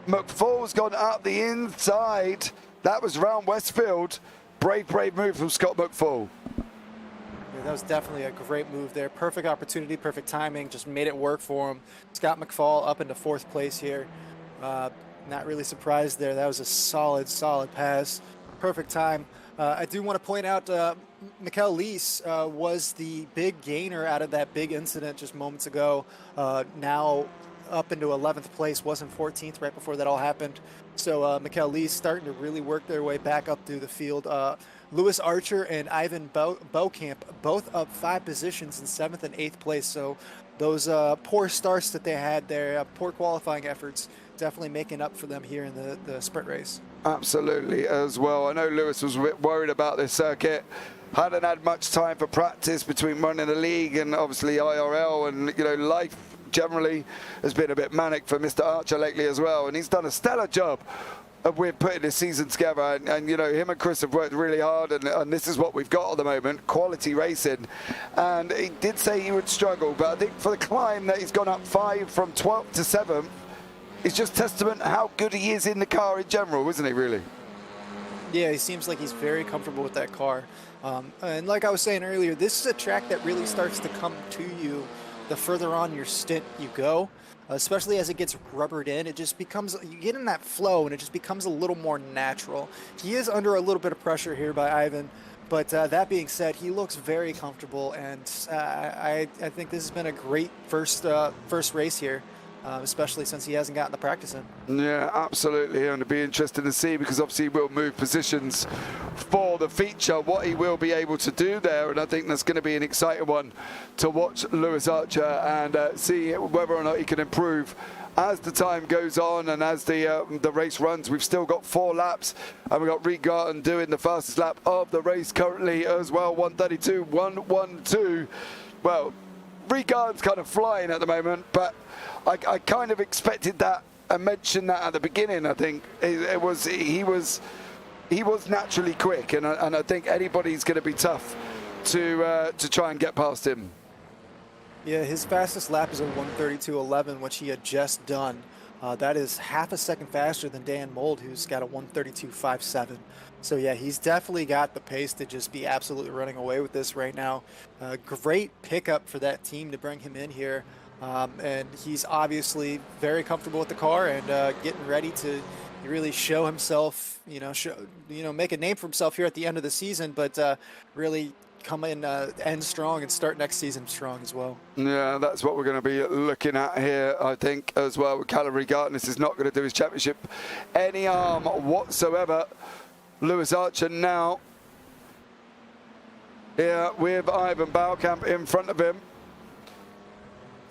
McFall's gone up the inside. That was round Westfield. Brave move from Scott McFall. Yeah, that was definitely a great move there. Perfect opportunity, perfect timing. Just made it work for him. Scott McFall up into 4th place here. Not really surprised there. That was a solid pass. Perfect time. I do want to point out Mikkel Lees was the big gainer out of that big incident just moments ago. Now up into 11th place, wasn't 14th right before that all happened. So Mikkel Lees starting to really work their way back up through the field. Lewis Archer and Ivan Beaucamp both up 5 positions in 7th and 8th place. So those poor starts that they had there, poor qualifying efforts, definitely making up for them here in the sprint race. Absolutely as well. I know Lewis was a bit worried about this circuit. Hadn't had much time for practice between running the league and obviously IRL, and you know, life generally has been a bit manic for Mr. Archer lately as well, and he's done a stellar job with putting this season together, and you know, him and Chris have worked really hard, and this is what we've got at the moment, quality racing. And he did say he would struggle, but I think for the climb that he's gone up 5 from 12th to 7th, it's just testament to how good he is in the car in general, isn't he, really? Yeah, he seems like he's very comfortable with that car. And like I was saying earlier, this is a track that really starts to come to you the further on your stint you go, especially as it gets rubbered in. It just becomes, you get in that flow and it just becomes a little more natural. He is under a little bit of pressure here by Ivan, but that being said, he looks very comfortable, and I think this has been a great first race here. Especially since he hasn't gotten the practice in. Yeah, absolutely, and it'll be interesting to see, because obviously he will move positions for the feature, what he will be able to do there, and I think that's going to be an exciting one to watch Lewis Archer and see whether or not he can improve as the time goes on and as the race runs. We've still got 4 laps, and we've got Reed Garton doing the fastest lap of the race currently as well, 1:32.112. Well, Reed Garton's kind of flying at the moment, but I kind of expected that and mentioned that at the beginning. I think he was naturally quick, and I think anybody's going to be tough to try and get past him. Yeah, his fastest lap is a 1:32.11, which he had just done. That is half a second faster than Dan Mold, who's got a 1:32.57. So yeah, he's definitely got the pace to just be absolutely running away with this right now. Great pickup for that team to bring him in here. And he's obviously very comfortable with the car and getting ready to really show himself, make a name for himself here at the end of the season, but really come in, end strong and start next season strong as well. Yeah, that's what we're going to be looking at here, I think, as well with Callum Reed Garton. This is not going to do his championship any harm whatsoever. Lewis Archer now here with Ivan Beaucamp in front of him.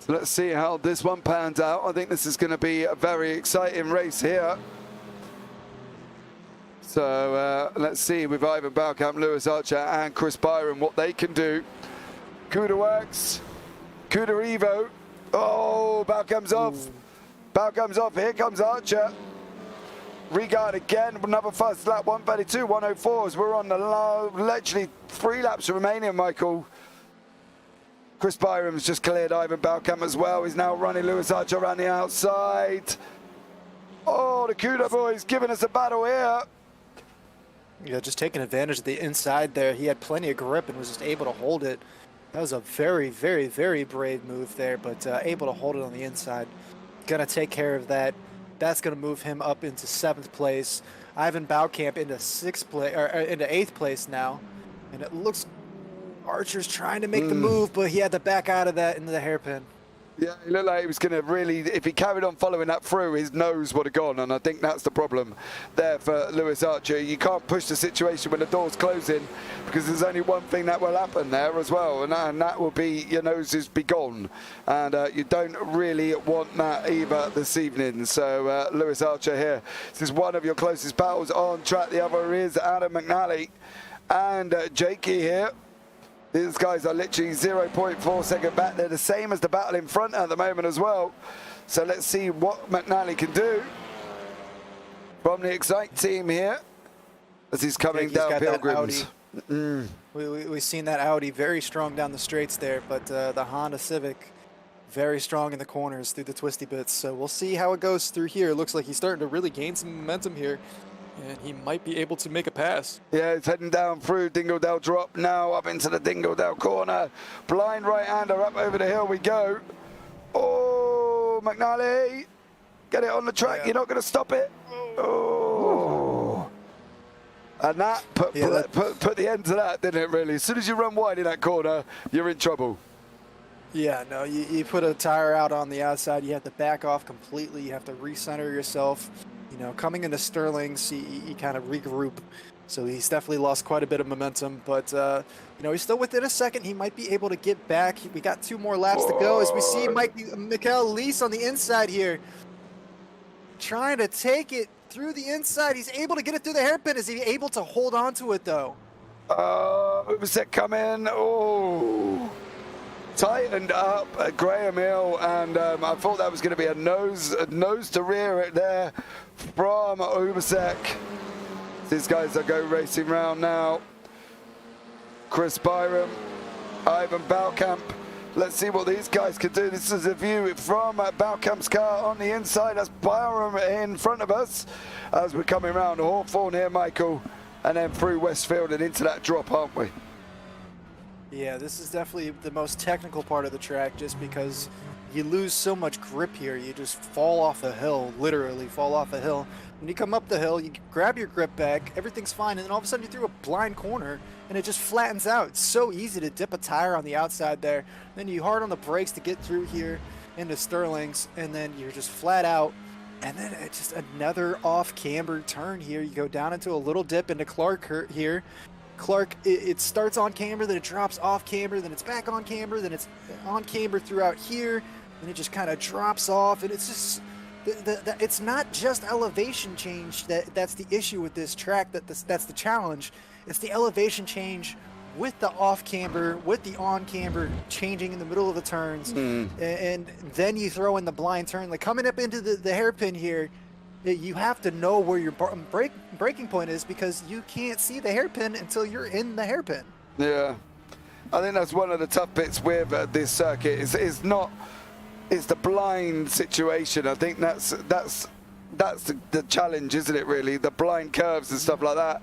So let's see how this one pans out. I think this is going to be a very exciting race here. So let's see with Ivan Beaucamp, Lewis Archer and Chris Byron what they can do. Cuda works. Cuda Evo. Oh, Beaucamp's off. Beaucamp's off. Here comes Archer. Regard again, another fast lap, 1:32.104 as we're on the literally 3 laps remaining, Michael. Chris Byram's just cleared Ivan Beaucamp as well. He's now running Lewis Archer around the outside. Oh, the Cuda boys giving us a battle here. Yeah, just taking advantage of the inside there. He had plenty of grip and was just able to hold it. That was a very, very, very brave move there, but able to hold it on the inside. Gonna take care of that. That's going to move him up into 7th place. Ivan Beaucamp into 6th place, or into 8th place now. And it looks Archer's trying to make the move, but he had to back out of that into the hairpin. Yeah, he looked like he was going to really, if he carried on following that through, his nose would have gone, and I think that's the problem there for Lewis Archer. You can't push the situation when the door's closing, because there's only one thing that will happen there as well, and that will be your noses be gone, and you don't really want that either this evening. So Lewis Archer here, this is one of your closest battles on track. The other is Adam McNally and Jakey here. These guys are literally 0.4 second back. They're the same as the battle in front at the moment as well. So let's see what McNally can do from the Excite team here as he's coming down Pilgrims. We've seen that Audi very strong down the straights there, but the Honda Civic very strong in the corners through the twisty bits. So we'll see how it goes through here. It looks like he's starting to really gain some momentum here, and he might be able to make a pass. Yeah, he's heading down through Dingledale drop now, up into the Dingledale corner. Blind right-hander up over the hill we go. Oh, McNally, get it on the track. Yeah. You're not going to stop it. Oh. And that put the end to that, didn't it, really? As soon as you run wide in that corner, you're in trouble. Yeah, no, you put a tire out on the outside. You have to back off completely. You have to recenter yourself. You know, coming into Sterling's, he kind of regroup. So he's definitely lost quite a bit of momentum. But, you know, he's still within a second. He might be able to get back. We got 2 more laps to go as we see Mikael Lees on the inside here. Trying to take it through the inside. He's able to get it through the hairpin. Is he able to hold on to it, though? Uberset coming. Oh. Tightened up at Graham Hill, and I thought that was going to be a nose to rear it there from Ubersek. These guys are go racing round now. Chris Byram, Ivan Balkamp. Let's see what these guys can do. This is a view from Balkamp's car on the inside. That's Byram in front of us as we're coming around Hawthorne here, Michael, and then through Westfield and into that drop, aren't we? Yeah, this is definitely the most technical part of the track, just because you lose so much grip here. You just fall off a hill, literally fall off a hill. When you come up the hill, you grab your grip back, everything's fine, and then all of a sudden you're through a blind corner, and it just flattens out. It's so easy to dip a tire on the outside there. Then you hard on the brakes to get through here into Sterling's, and then you're just flat out. And then it's just another off-camber turn here. You go down into a little dip into Clark here. Clark, it starts on camber, then it drops off camber, then it's back on camber, then it's on camber throughout here, and it just kind of drops off. And it's just, it's not just elevation change that's the issue with this track. That's the challenge. It's the elevation change with the off camber, with the on camber changing in the middle of the turns, and then you throw in the blind turn, like coming up into the hairpin here. You have to know where your braking point is, because you can't see the hairpin until you're in the hairpin. Yeah, I think that's one of the tough bits with this circuit. Is the blind situation. I think that's the challenge, isn't it? Really, the blind curves and stuff like that.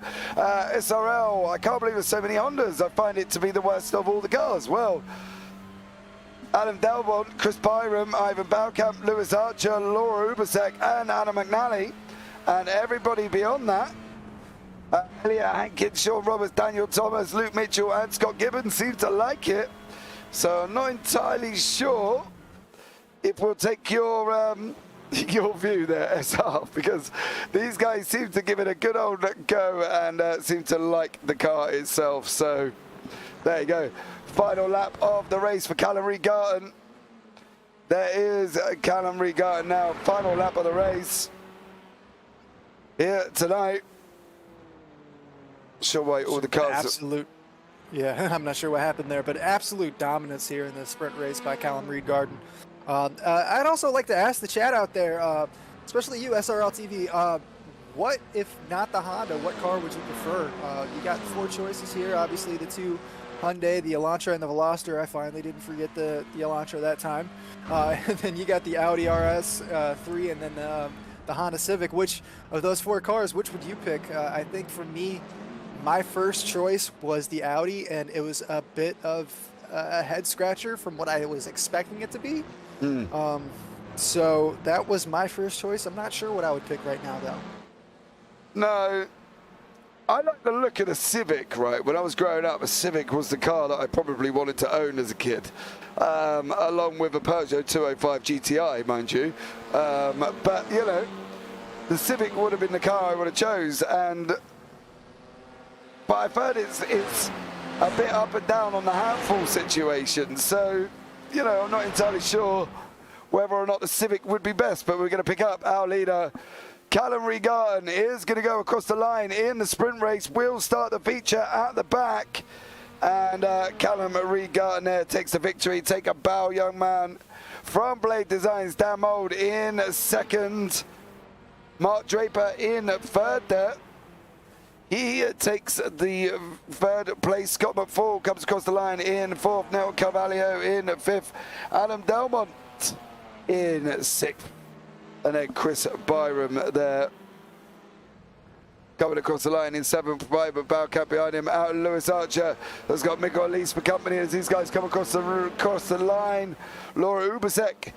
SRL, I can't believe there's so many Hondas. I find it to be the worst of all the cars. Well, Adam Delbont, Chris Byram, Ivan Balkamp, Lewis Archer, Laura Ubersek, and Anna McNally, and everybody beyond that. Elliot Hankins, Sean Roberts, Daniel Thomas, Luke Mitchell, and Scott Gibbons seem to like it. So I'm not entirely sure if we'll take your view there, SR, because these guys seem to give it a good old go and seem to like the car itself. So there you go. Final lap of the race for Callum Reed-Garton. There is Callum Reed-Garton now. Final lap of the race here tonight. Sure why all the cars. Absolute. Yeah, I'm not sure what happened there, but absolute dominance here in the sprint race by Callum Reed-Garton. I'd also like to ask the chat out there, especially you, SRL TV, what, if not the Honda, what car would you prefer? You got 4 choices here. Obviously, the 2 Hyundai, the Elantra, and the Veloster. I finally didn't forget the Elantra that time. And then you got the Audi RS3, and then the Honda Civic. Which of those 4 cars, which would you pick? I think for me, my first choice was the Audi, and it was a bit of a head scratcher from what I was expecting it to be. So that was my first choice. I'm not sure what I would pick right now, though. No, I like the look of the Civic, right? When I was growing up, a Civic was the car that I probably wanted to own as a kid, along with a Peugeot 205 GTI, mind you. But, you know, the Civic would have been the car I would have chose. But I've heard it's a bit up and down on the handful situation. So, you know, I'm not entirely sure whether or not the Civic would be best, but we're going to pick up our leader. Callum Regarten is going to go across the line in the sprint race. We'll start the feature at the back. And Callum Regarten there takes the victory. Take a bow, young man. From Blade Designs, Dan Mould in second. Mark Draper in third there. He takes the third place. Scott McFall comes across the line in fourth. Nel Carvalho in fifth. Adam Delmont in sixth. And then Chris Byram there coming across the line in seventh. Private Bowcat behind him. Out Lewis Archer has got Miko Elise for company as these guys come across the line. Laura Ubasek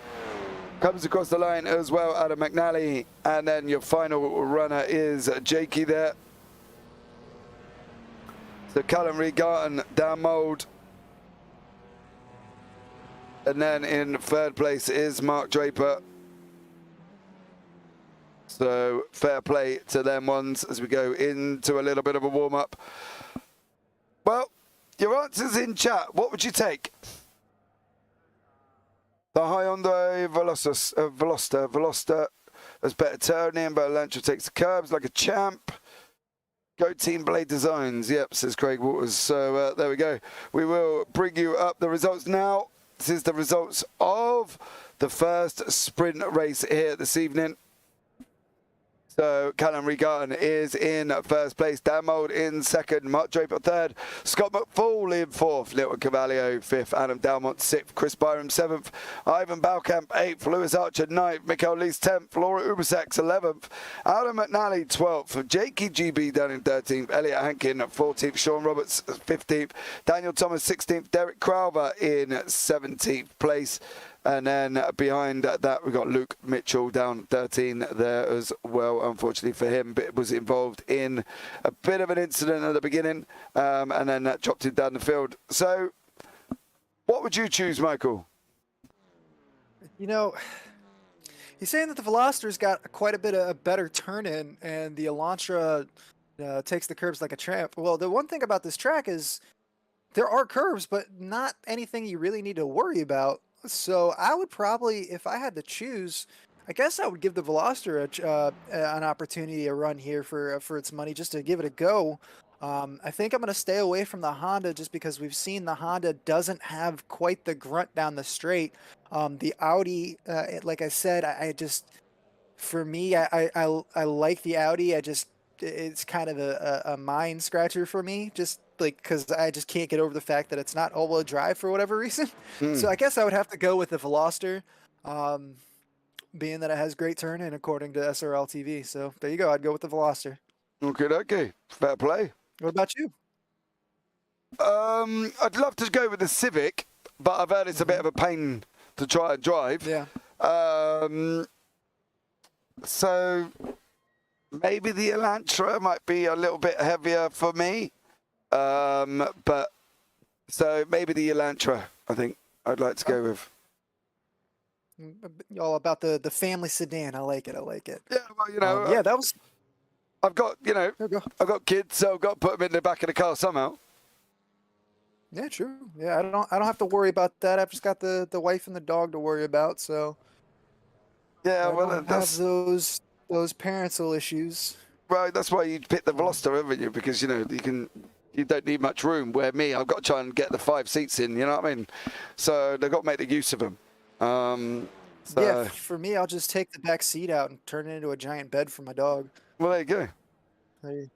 comes across the line as well. Adam McNally. And then your final runner is Jakey there. So Callum Regarten, Dan Mould. And then in third place is Mark Draper. So fair play to them ones as we go into a little bit of a warm-up. Well, your answers in chat. What would you take? The Hyundai Veloster has better turning, but Elantra takes the curbs like a champ. Go Team Blade Designs. Yep, says Craig Waters. So there we go. We will bring you up the results now. This is the results of the first sprint race here this evening. So Callum Regarten is in first place, Dan Mould in second, Mark Draper third, Scott McFall in fourth, Little Cavallio fifth, Adam Dalmont sixth, Chris Byram seventh, Ivan Balkamp eighth, Lewis Archer ninth, Mikael Lees 10th, Laura Ubaseks 11th, Adam McNally 12th, Jakey GB down in 13th, Elliot Hankin 14th, Sean Roberts 15th, Daniel Thomas 16th, Derek Crowther in 17th place. And then behind that, we've got Luke Mitchell down 13 there as well, unfortunately for him. But was involved in a bit of an incident at the beginning, and then that dropped him down the field. So what would you choose, Michael? You know, he's saying that the Veloster's got quite a bit of a better turn-in, and the Elantra takes the curbs like a tramp. Well, the one thing about this track is there are curves, but not anything you really need to worry about. So I would probably, if I had to choose, I guess I would give the Veloster an opportunity to run here for its money, just to give it a go. I think I'm going to stay away from the Honda just because we've seen the Honda doesn't have quite the grunt down the straight. The Audi, like I said, I just, for me, I like the Audi. It's kind of a mind scratcher for me, just like because I just can't get over the fact that it's not all-wheel drive for whatever reason. So I guess I would have to go with the Veloster, being that it has great turn-in according to SRL TV. So there you go. I'd go with the Veloster. Okay. Fair play. What about you? I'd love to go with the Civic, but I've heard it's a bit of a pain to try and drive. Yeah. So maybe the Elantra might be a little bit heavier for me. But so maybe the Elantra, I think I'd like to go with. All about the family sedan. I like it. Yeah, well, you know. Yeah, that was. I've got, you know, I've got kids, so I've got to put them in the back of the car somehow. Yeah, true. Yeah, I don't have to worry about that. I've just got the wife and the dog to worry about. So. Yeah, I well, don't that's have those parental issues. Right, that's why you pick the Veloster, haven't you? Because you know you don't need much room. Where me, I've got to try and get the 5 seats in. You know what I mean? So they've got to make the use of them. Yeah, for me, I'll just take the back seat out and turn it into a giant bed for my dog. Well, there you go. Let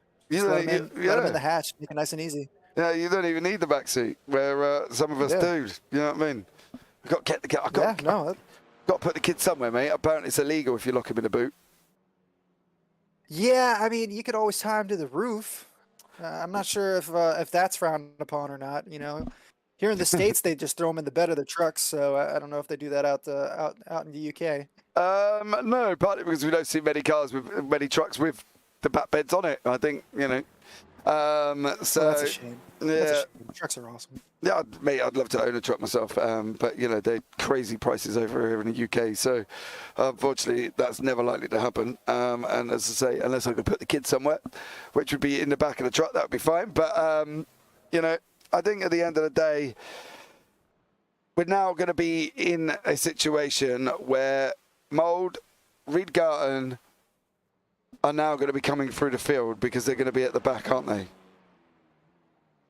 him in the hatch, make it nice and easy. Yeah, you don't even need the back seat, where some of us do. You know what I mean? I've got to get got to put the kids somewhere, mate. Apparently, it's illegal if you lock them in the boot. Yeah, I mean, you could always tie them to the roof. I'm not sure if that's frowned upon or not. You know, here in the States, they just throw them in the bed of the trucks. So I don't know if they do that out in the UK. No, partly because we don't see many trucks with the back bed's on it. I think, you know. So Well, that's a shame. yeah, That's a shame. Trucks are awesome. yeah, mate, I'd love to own a truck myself, but you know they're crazy prices over here in the UK. So unfortunately, that's never likely to happen. And as I say, unless I could put the kids somewhere, which would be in the back of the truck, that would be fine. But you know, I think at the end of the day, we're now going to be in a situation where Mould, Reed Garton are now going to be coming through the field because they're going to be at the back, aren't they?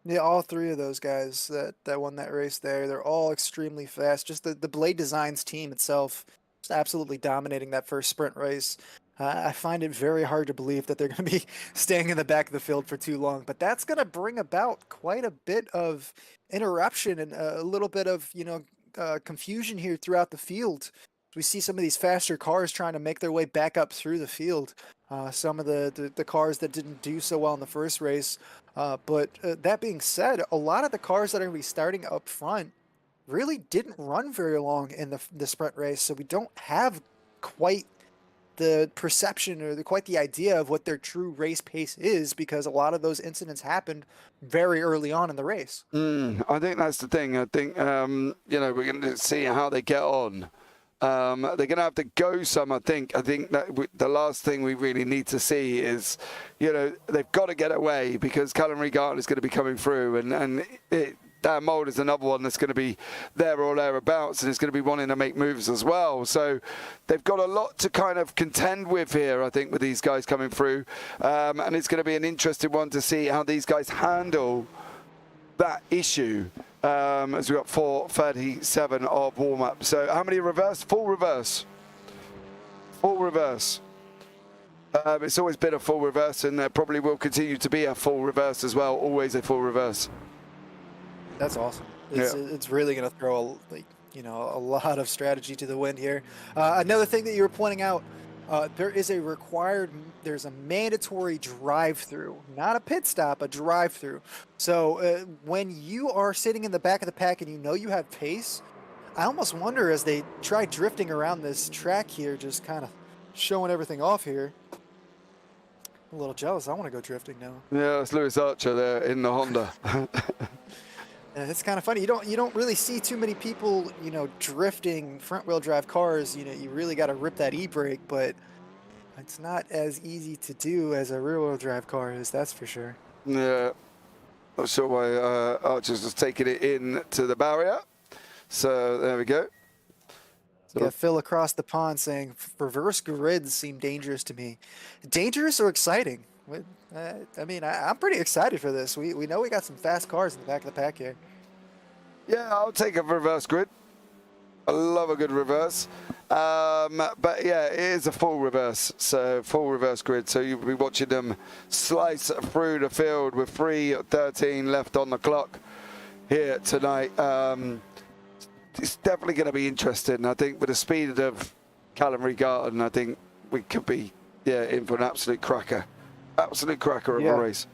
Yeah, all three of those guys that won that race there, they're all extremely fast. Just the Blade Designs team itself is absolutely dominating that first sprint race. I find it very hard to believe that they're going to be staying in the back of the field for too long, but that's going to bring about quite a bit of interruption and a little bit of, confusion here throughout the field. We see some of these faster cars trying to make their way back up through the field. Some of the cars that didn't do so well in the first race. But that being said, a lot of the cars that are going to be starting up front really didn't run very long in the sprint race. So we don't have quite the perception or quite the idea of what their true race pace is, because a lot of those incidents happened very early on in the race. I think that's the thing. I think, we're going to see how they get on. They're going to have to go some, I think. I think that the last thing we really need to see is, they've got to get away because Callum Reed-Garton is going to be coming through, and Dan Mould is another one that's going to be there or thereabouts, and is going to be wanting to make moves as well. So they've got a lot to kind of contend with here, I think, with these guys coming through. And it's going to be an interesting one to see how these guys handle that issue. As we've got 4:37 of warm-up. So how many reverse? Full reverse. Full reverse. It's always been a full reverse, and there probably will continue to be a full reverse as well. Always a full reverse. That's awesome. It's really going to throw a lot of strategy to the wind here. Another thing that you were pointing out, there's a mandatory drive-through, not a pit stop, a drive-through. So when you are sitting in the back of the pack and you know you have pace, I almost wonder as they try drifting around this track here, just kind of showing everything off here. I'm a little jealous. I want to go drifting now. Yeah, it's Lewis Archer there in the Honda. It's kind of funny. You don't really see too many people, drifting front-wheel drive cars. You really got to rip that e-brake, but it's not as easy to do as a rear-wheel drive car is. That's for sure. Yeah, not sure why Archer's just taking it in to the barrier. So there we go. Yeah, Phil across the pond saying reverse grids seem dangerous to me. Dangerous or exciting? I'm pretty excited for this. We know we got some fast cars in the back of the pack here. Yeah, I'll take a reverse grid. I love a good reverse. But yeah, it is a full reverse. So full reverse grid. So you'll be watching them slice through the field with 3:13 left on the clock here tonight. It's definitely going to be interesting. I think with the speed of Callum Reed-Garton, I think we could be in for an absolute cracker. Absolute cracker of a race.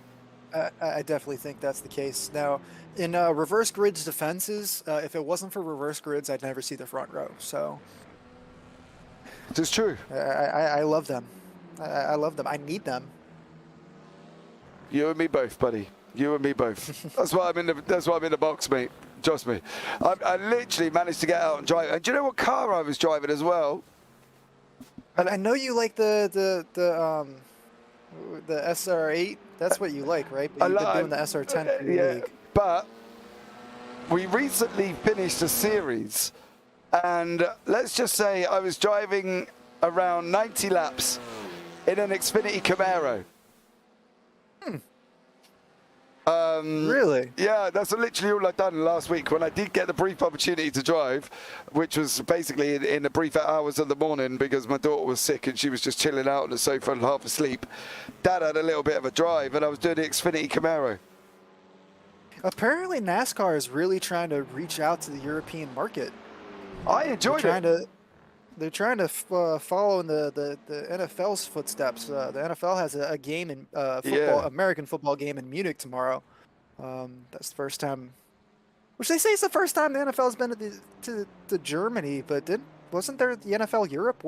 I definitely think that's the case. Now, in reverse grids defenses, if it wasn't for reverse grids, I'd never see the front row. So, it's true. I love them. I love them. I need them. You and me both, buddy. You and me both. That's why I'm in the box, mate. Trust me. I literally managed to get out and drive. And do you know what car I was driving as well? And I know you like the SR8. That's what you like, right? But you've been doing the SR10 for your league. But we recently finished a series, and let's just say I was driving around 90 laps in an Xfinity Camaro. Really? Yeah, that's literally all I've done last week when I did get the brief opportunity to drive, which was basically in the brief hours of the morning because my daughter was sick and she was just chilling out on the sofa and half asleep. Dad had a little bit of a drive and I was doing the Xfinity Camaro. Apparently NASCAR is really trying to reach out to the European market. I enjoyed it. They're trying to follow in the NFL's footsteps. The NFL has a game in American football game in Munich tomorrow. That's the first time, which they say is the first time the NFL's been to Germany. But wasn't there the NFL Europe?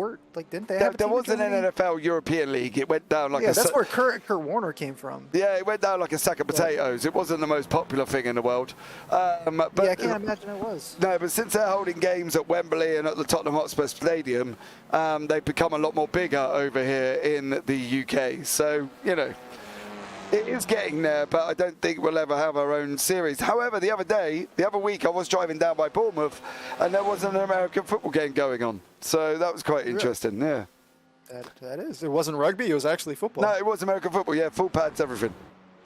Didn't they have? There was an NFL European League. It went down like that's where Kurt Warner came from. Yeah, it went down like a sack of potatoes. It wasn't the most popular thing in the world. But I can't imagine it was. No, but since they're holding games at Wembley and at the Tottenham Hotspur Stadium, they've become a lot more bigger over here in the UK. So, you know, it is getting there, but I don't think we'll ever have our own series. However, the other week, I was driving down by Bournemouth, and there was an American football game going on. So that was quite interesting, yeah. That is. It wasn't rugby, it was actually football. No, it was American football, yeah, full pads, everything.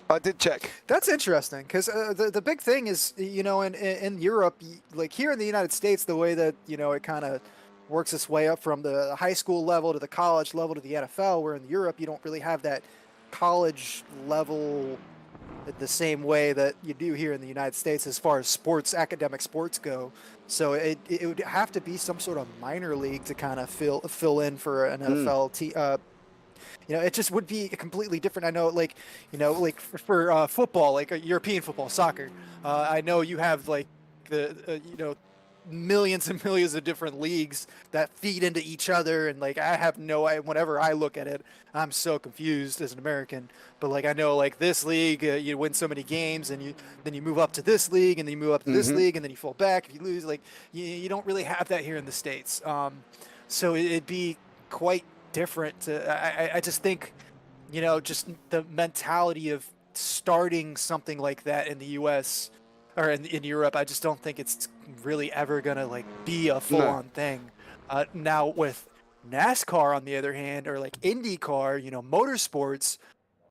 I did check. That's interesting, because the big thing is, you know, in Europe, like here in the United States, the way that, you know, it kind of works its way up from the high school level to the college level to the NFL, where in Europe, you don't really have that college level the same way that you do here in the United States as far as sports, academic sports go. So it would have to be some sort of minor league to kind of fill in for an NFL team. You know, it just would be completely different. I know, like, you know, like for football, like European football, soccer, I know you have like the, you know, millions and millions of different leagues that feed into each other, and like I have no idea. Whenever I look at it, I'm so confused as an American. But like I know, like this league, you win so many games, and then you move up to this league, and then you move up to this league, and then you fall back if you lose. Like you don't really have that here in the States. So it'd be quite different. I just think, you know, just the mentality of starting something like that in the U.S. or in Europe, I just don't think it's really ever gonna like be a full-on thing. Now with NASCAR, on the other hand, or like IndyCar, you know, motorsports,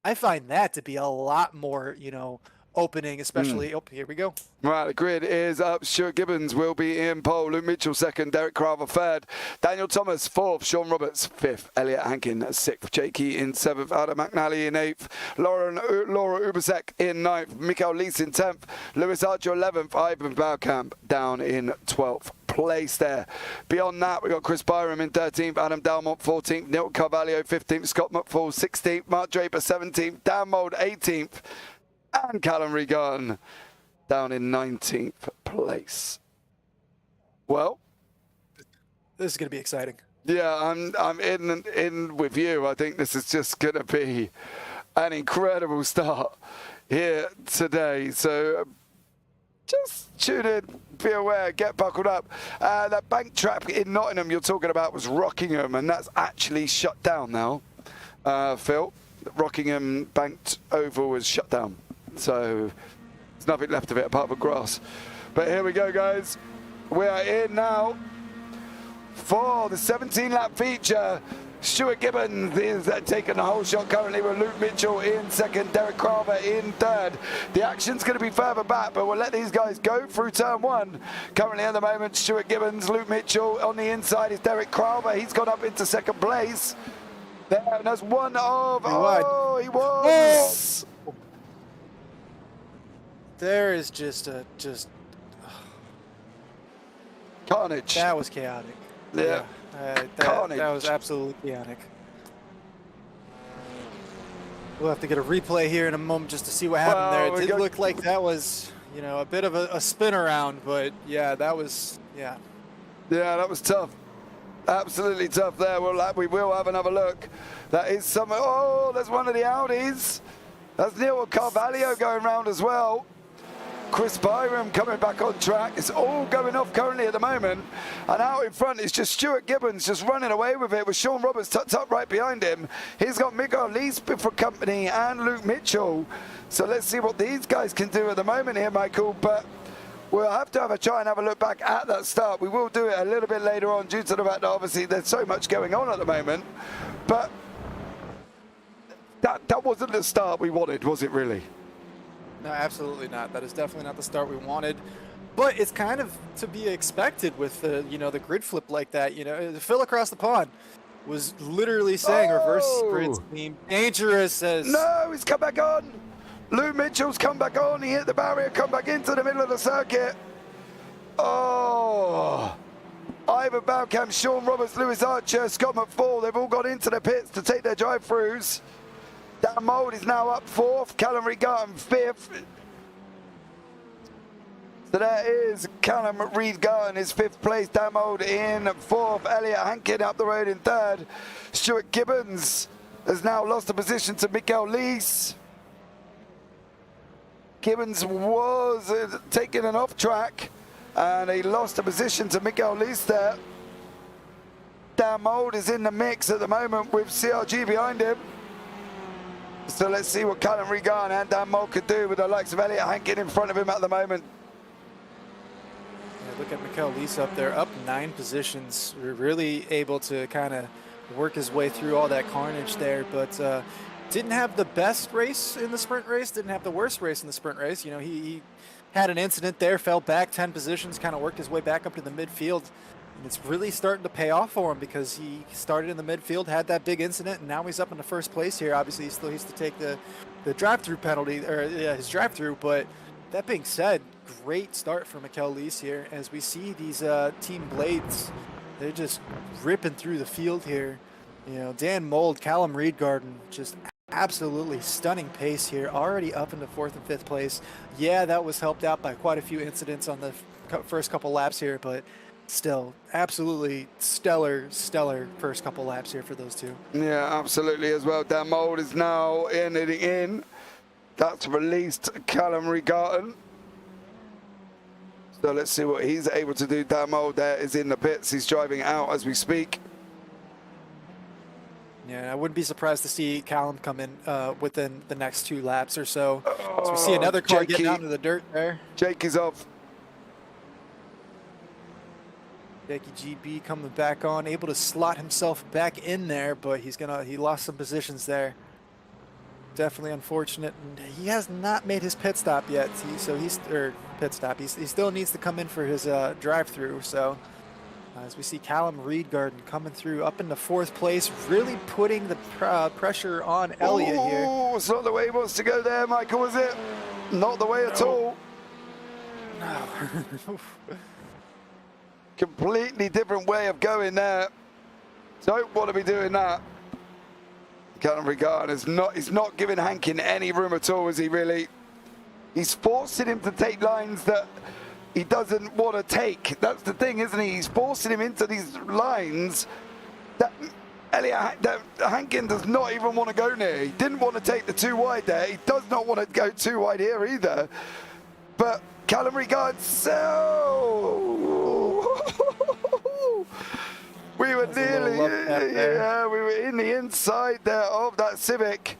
I find that to be a lot more, you know, opening, especially. Oh, here we go. Right, the grid is up. Stuart Gibbons will be in pole. Luke Mitchell second. Derek Carver third. Daniel Thomas fourth. Sean Roberts fifth. Elliot Hankin sixth. Jake Key in seventh. Adam McNally in eighth. Laura Ubasek in ninth. Mikael Lees in 10th. Lewis Archer 11th. Ivan Baukamp down in 12th place there. Beyond that, we've got Chris Byram in 13th, Adam Dalmont 14th, Neil Carvalho 15th, Scott McFall 16th, Mark Draper 17th, Dan Mould 18th, and Callum Regan down in 19th place. Well, this is going to be exciting. Yeah, I'm in with you. I think this is just going to be an incredible start here today. So just tune in, be aware, get buckled up. That bank trap in Nottingham you're talking about was Rockingham, and that's actually shut down now, Phil. Rockingham Banked Oval was shut down. So there's nothing left of it apart from grass. But here we go, guys. We are in now for the 17-lap feature. Stuart Gibbons is taking the whole shot currently with Luke Mitchell in second, Derek Carver in third. The action's going to be further back, but we'll let these guys go through turn one. Currently at the moment, Stuart Gibbons, Luke Mitchell. On the inside is Derek Carver. He's gone up into second place. There, and that's one of... Oh, he was! Oh. There is just carnage. That was chaotic. Yeah. That was absolutely chaotic. We'll have to get a replay here in a moment just to see what happened there. It did look like that was, you know, a bit of a spin around, but yeah, that was, yeah. Yeah, that was tough. Absolutely tough there. We will have another look. That is some, oh, there's one of the Audis. That's Neil Carvalho going round as well. Chris Byram coming back on track. It's all going off currently at the moment. And out in front is just Stuart Gibbons just running away with it with Sean Roberts tucked up right behind him. He's got Mikael Lees for company and Luke Mitchell. So let's see what these guys can do at the moment here, Michael. But we'll have to try and have a look back at that start. We will do it a little bit later on due to the fact that obviously there's so much going on at the moment. But that wasn't the start we wanted, was it really? No, absolutely not. That is definitely not the start we wanted. But it's kind of to be expected with the, you know, the grid flip like that. You know, Phil across the pond was literally saying reverse grid scheme dangerous as... No, he's come back on. Luke Mitchell's come back on. He hit the barrier, come back into the middle of the circuit. Oh. Ivan Baukamp, Sean Roberts, Lewis Archer, Scott McFall, they've all gone into the pits to take their drive-throughs. Dan Mould is now up fourth, Callum Regan fifth. So there is Callum Reed-Garn is 5th place, Dan Mould in 4th, Elliot Hankin up the road in 3rd. Stuart Gibbons has now lost the position to Mikael Lees. Gibbons was taking an off track and he lost the position to Mikael Lees there. Dan Mould is in the mix at the moment with CRG behind him. So let's see what Callum Reed-Garn and Dan Mould could do with the likes of Elliot Hankin in front of him at the moment. Yeah, look at Mikael Lees up there, up 9 positions. We're really able to kind of work his way through all that carnage there, but didn't have the best race in the sprint race, didn't have the worst race in the sprint race. You know, he had an incident there, fell back 10 positions, kind of worked his way back up to the midfield. And it's really starting to pay off for him because he started in the midfield, had that big incident, and now he's up in the 1st place here. Obviously, he still needs to take the drive-through penalty, or his drive-through, but that being said, great start for Mikael Lees here as we see these Team Blades. They're just ripping through the field here. You know, Dan Mould, Callum Reed-Garn, just absolutely stunning pace here, already up into 4th and 5th place. Yeah, that was helped out by quite a few incidents on the first couple laps here, but still, absolutely stellar first couple laps here for those two. Yeah, absolutely as well. Dan Mould is now in. That's released Callum Reed-Garn. So let's see what he's able to do. Dan Mould there is in the pits. He's driving out as we speak. Yeah, I wouldn't be surprised to see Callum come in within the next 2 laps or so. So we see another car getting out into the dirt there. Jake is off. Jakey GB coming back on, able to slot himself back in there, but he lost some positions there. Definitely unfortunate, and he has not made his pit stop yet. He still needs to come in for his drive-through. So as we see Callum Reed-Garn coming through up into 4th place, really putting the pressure on Elliott here. It's not the way he wants to go there, Michael, is it? Not the way at all. No. Completely different way of going there. Don't want to be doing that. Callum Reed-Garn is he's not giving Hankin any room at all, is he really? He's forcing him to take lines that he doesn't want to take. That's the thing, isn't he? He's forcing him into these lines that Hankin does not even want to go near. He didn't want to take the 2 wide there. He does not want to go 2 wide here either. But Callum Reed-Garn, we were nearly, we were in the inside there of that Civic.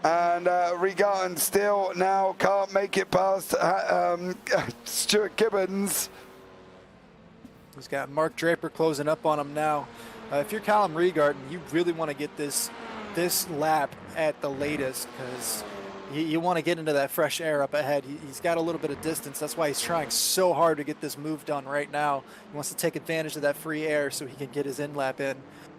And Reed-Garn still now can't make it past Stuart Gibbons. He's got Mark Draper closing up on him now. If you're Callum Reed-Garn, you really want to get this lap at the latest because you want to get into that fresh air up ahead. He's got a little bit of distance. That's why he's trying so hard to get this move done right now. He wants to take advantage of that free air so he can get his in-lap in.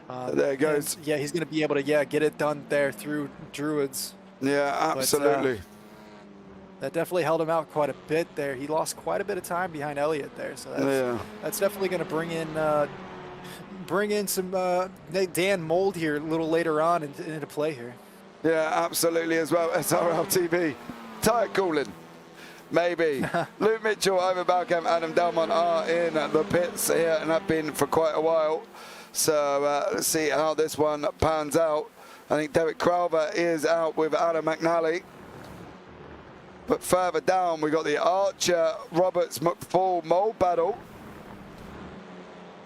There it goes. Yeah, he's going to be able to get it done there through Druids. Yeah, absolutely. But, that definitely held him out quite a bit there. He lost quite a bit of time behind Elliott there. So that's definitely going to bring in some Dan Mould here a little later on into play here. Yeah, absolutely as well. SRL TV, tire cooling, maybe. Luke Mitchell, Ivan Balcam, Adam Delmont are in the pits here and have been for quite a while. So let's see how this one pans out. I think Derek Crowther is out with Adam McNally. But further down, we got the Archer, Roberts, McFall, Mould battle.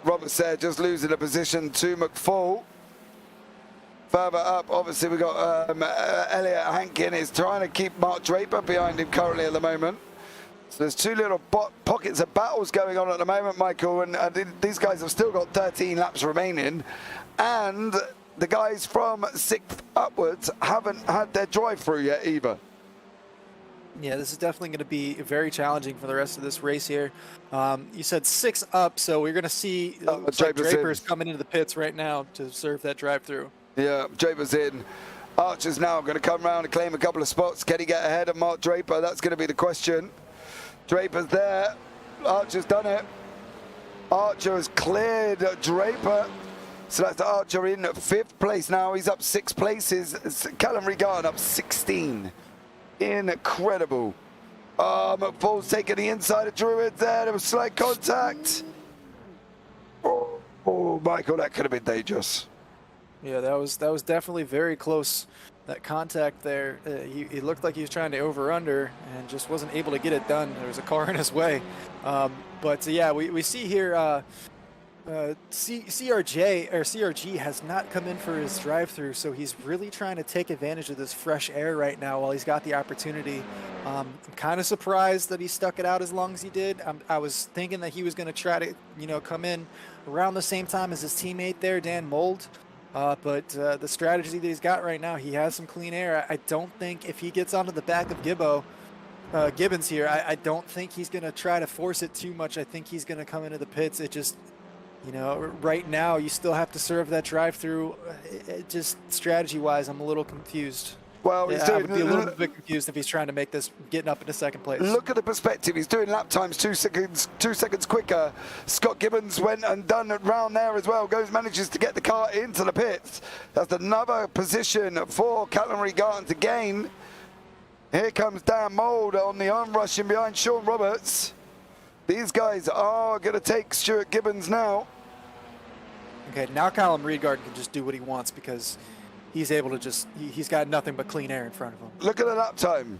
Roberts there just losing a position to McFall. Further up, obviously, we got Elliot Hankin is trying to keep Mark Draper behind him currently at the moment. So there's 2 little pockets of battles going on at the moment, Michael, and these guys have still got 13 laps remaining. And the guys from 6th upwards haven't had their drive-through yet either. Yeah, this is definitely going to be very challenging for the rest of this race here. You said 6 up, so we're going to see Draper's coming into the pits right now to serve that drive-through. Yeah, Draper's in. Archer's now going to come around and claim a couple of spots. Can he get ahead of Mark Draper? That's going to be the question. Draper's there. Archer's done it. Archer has cleared Draper. So that's Archer in 5th place now. He's up 6 places. Callum Reed-Garn up 16. Incredible. McFall's taking the inside of Druid there. There was slight contact. Oh, Michael, that could have been dangerous. Yeah, that was definitely very close. That contact there, he looked like he was trying to over-under and just wasn't able to get it done. There was a car in his way. Yeah, we see here CRG has not come in for his drive-through, so he's really trying to take advantage of this fresh air right now while he's got the opportunity. I'm kind of surprised that he stuck it out as long as he did. I was thinking that he was going to try to, come in around the same time as his teammate there, Dan Mold. But the strategy that he's got right now, he has some clean air. I don't think if he gets onto the back of Gibbons here, I don't think he's going to try to force it too much. I think he's going to come into the pits. It just, right now you still have to serve that drive-through. Just strategy-wise, I'm a little confused. Well, I would be a little bit confused if he's trying to make this getting up into second place. Look at the perspective. He's doing lap times 2 seconds quicker. Scott Gibbons went and done it round there as well. Manages to get the car into the pits. That's another position for Callum Reed-Garton to gain. Here comes Dan Mould on the arm rushing behind Sean Roberts. These guys are going to take Stuart Gibbons now. Okay, now Callum Reed-Garton can just do what he wants because he's able to he's got nothing but clean air in front of him. Look at the lap time.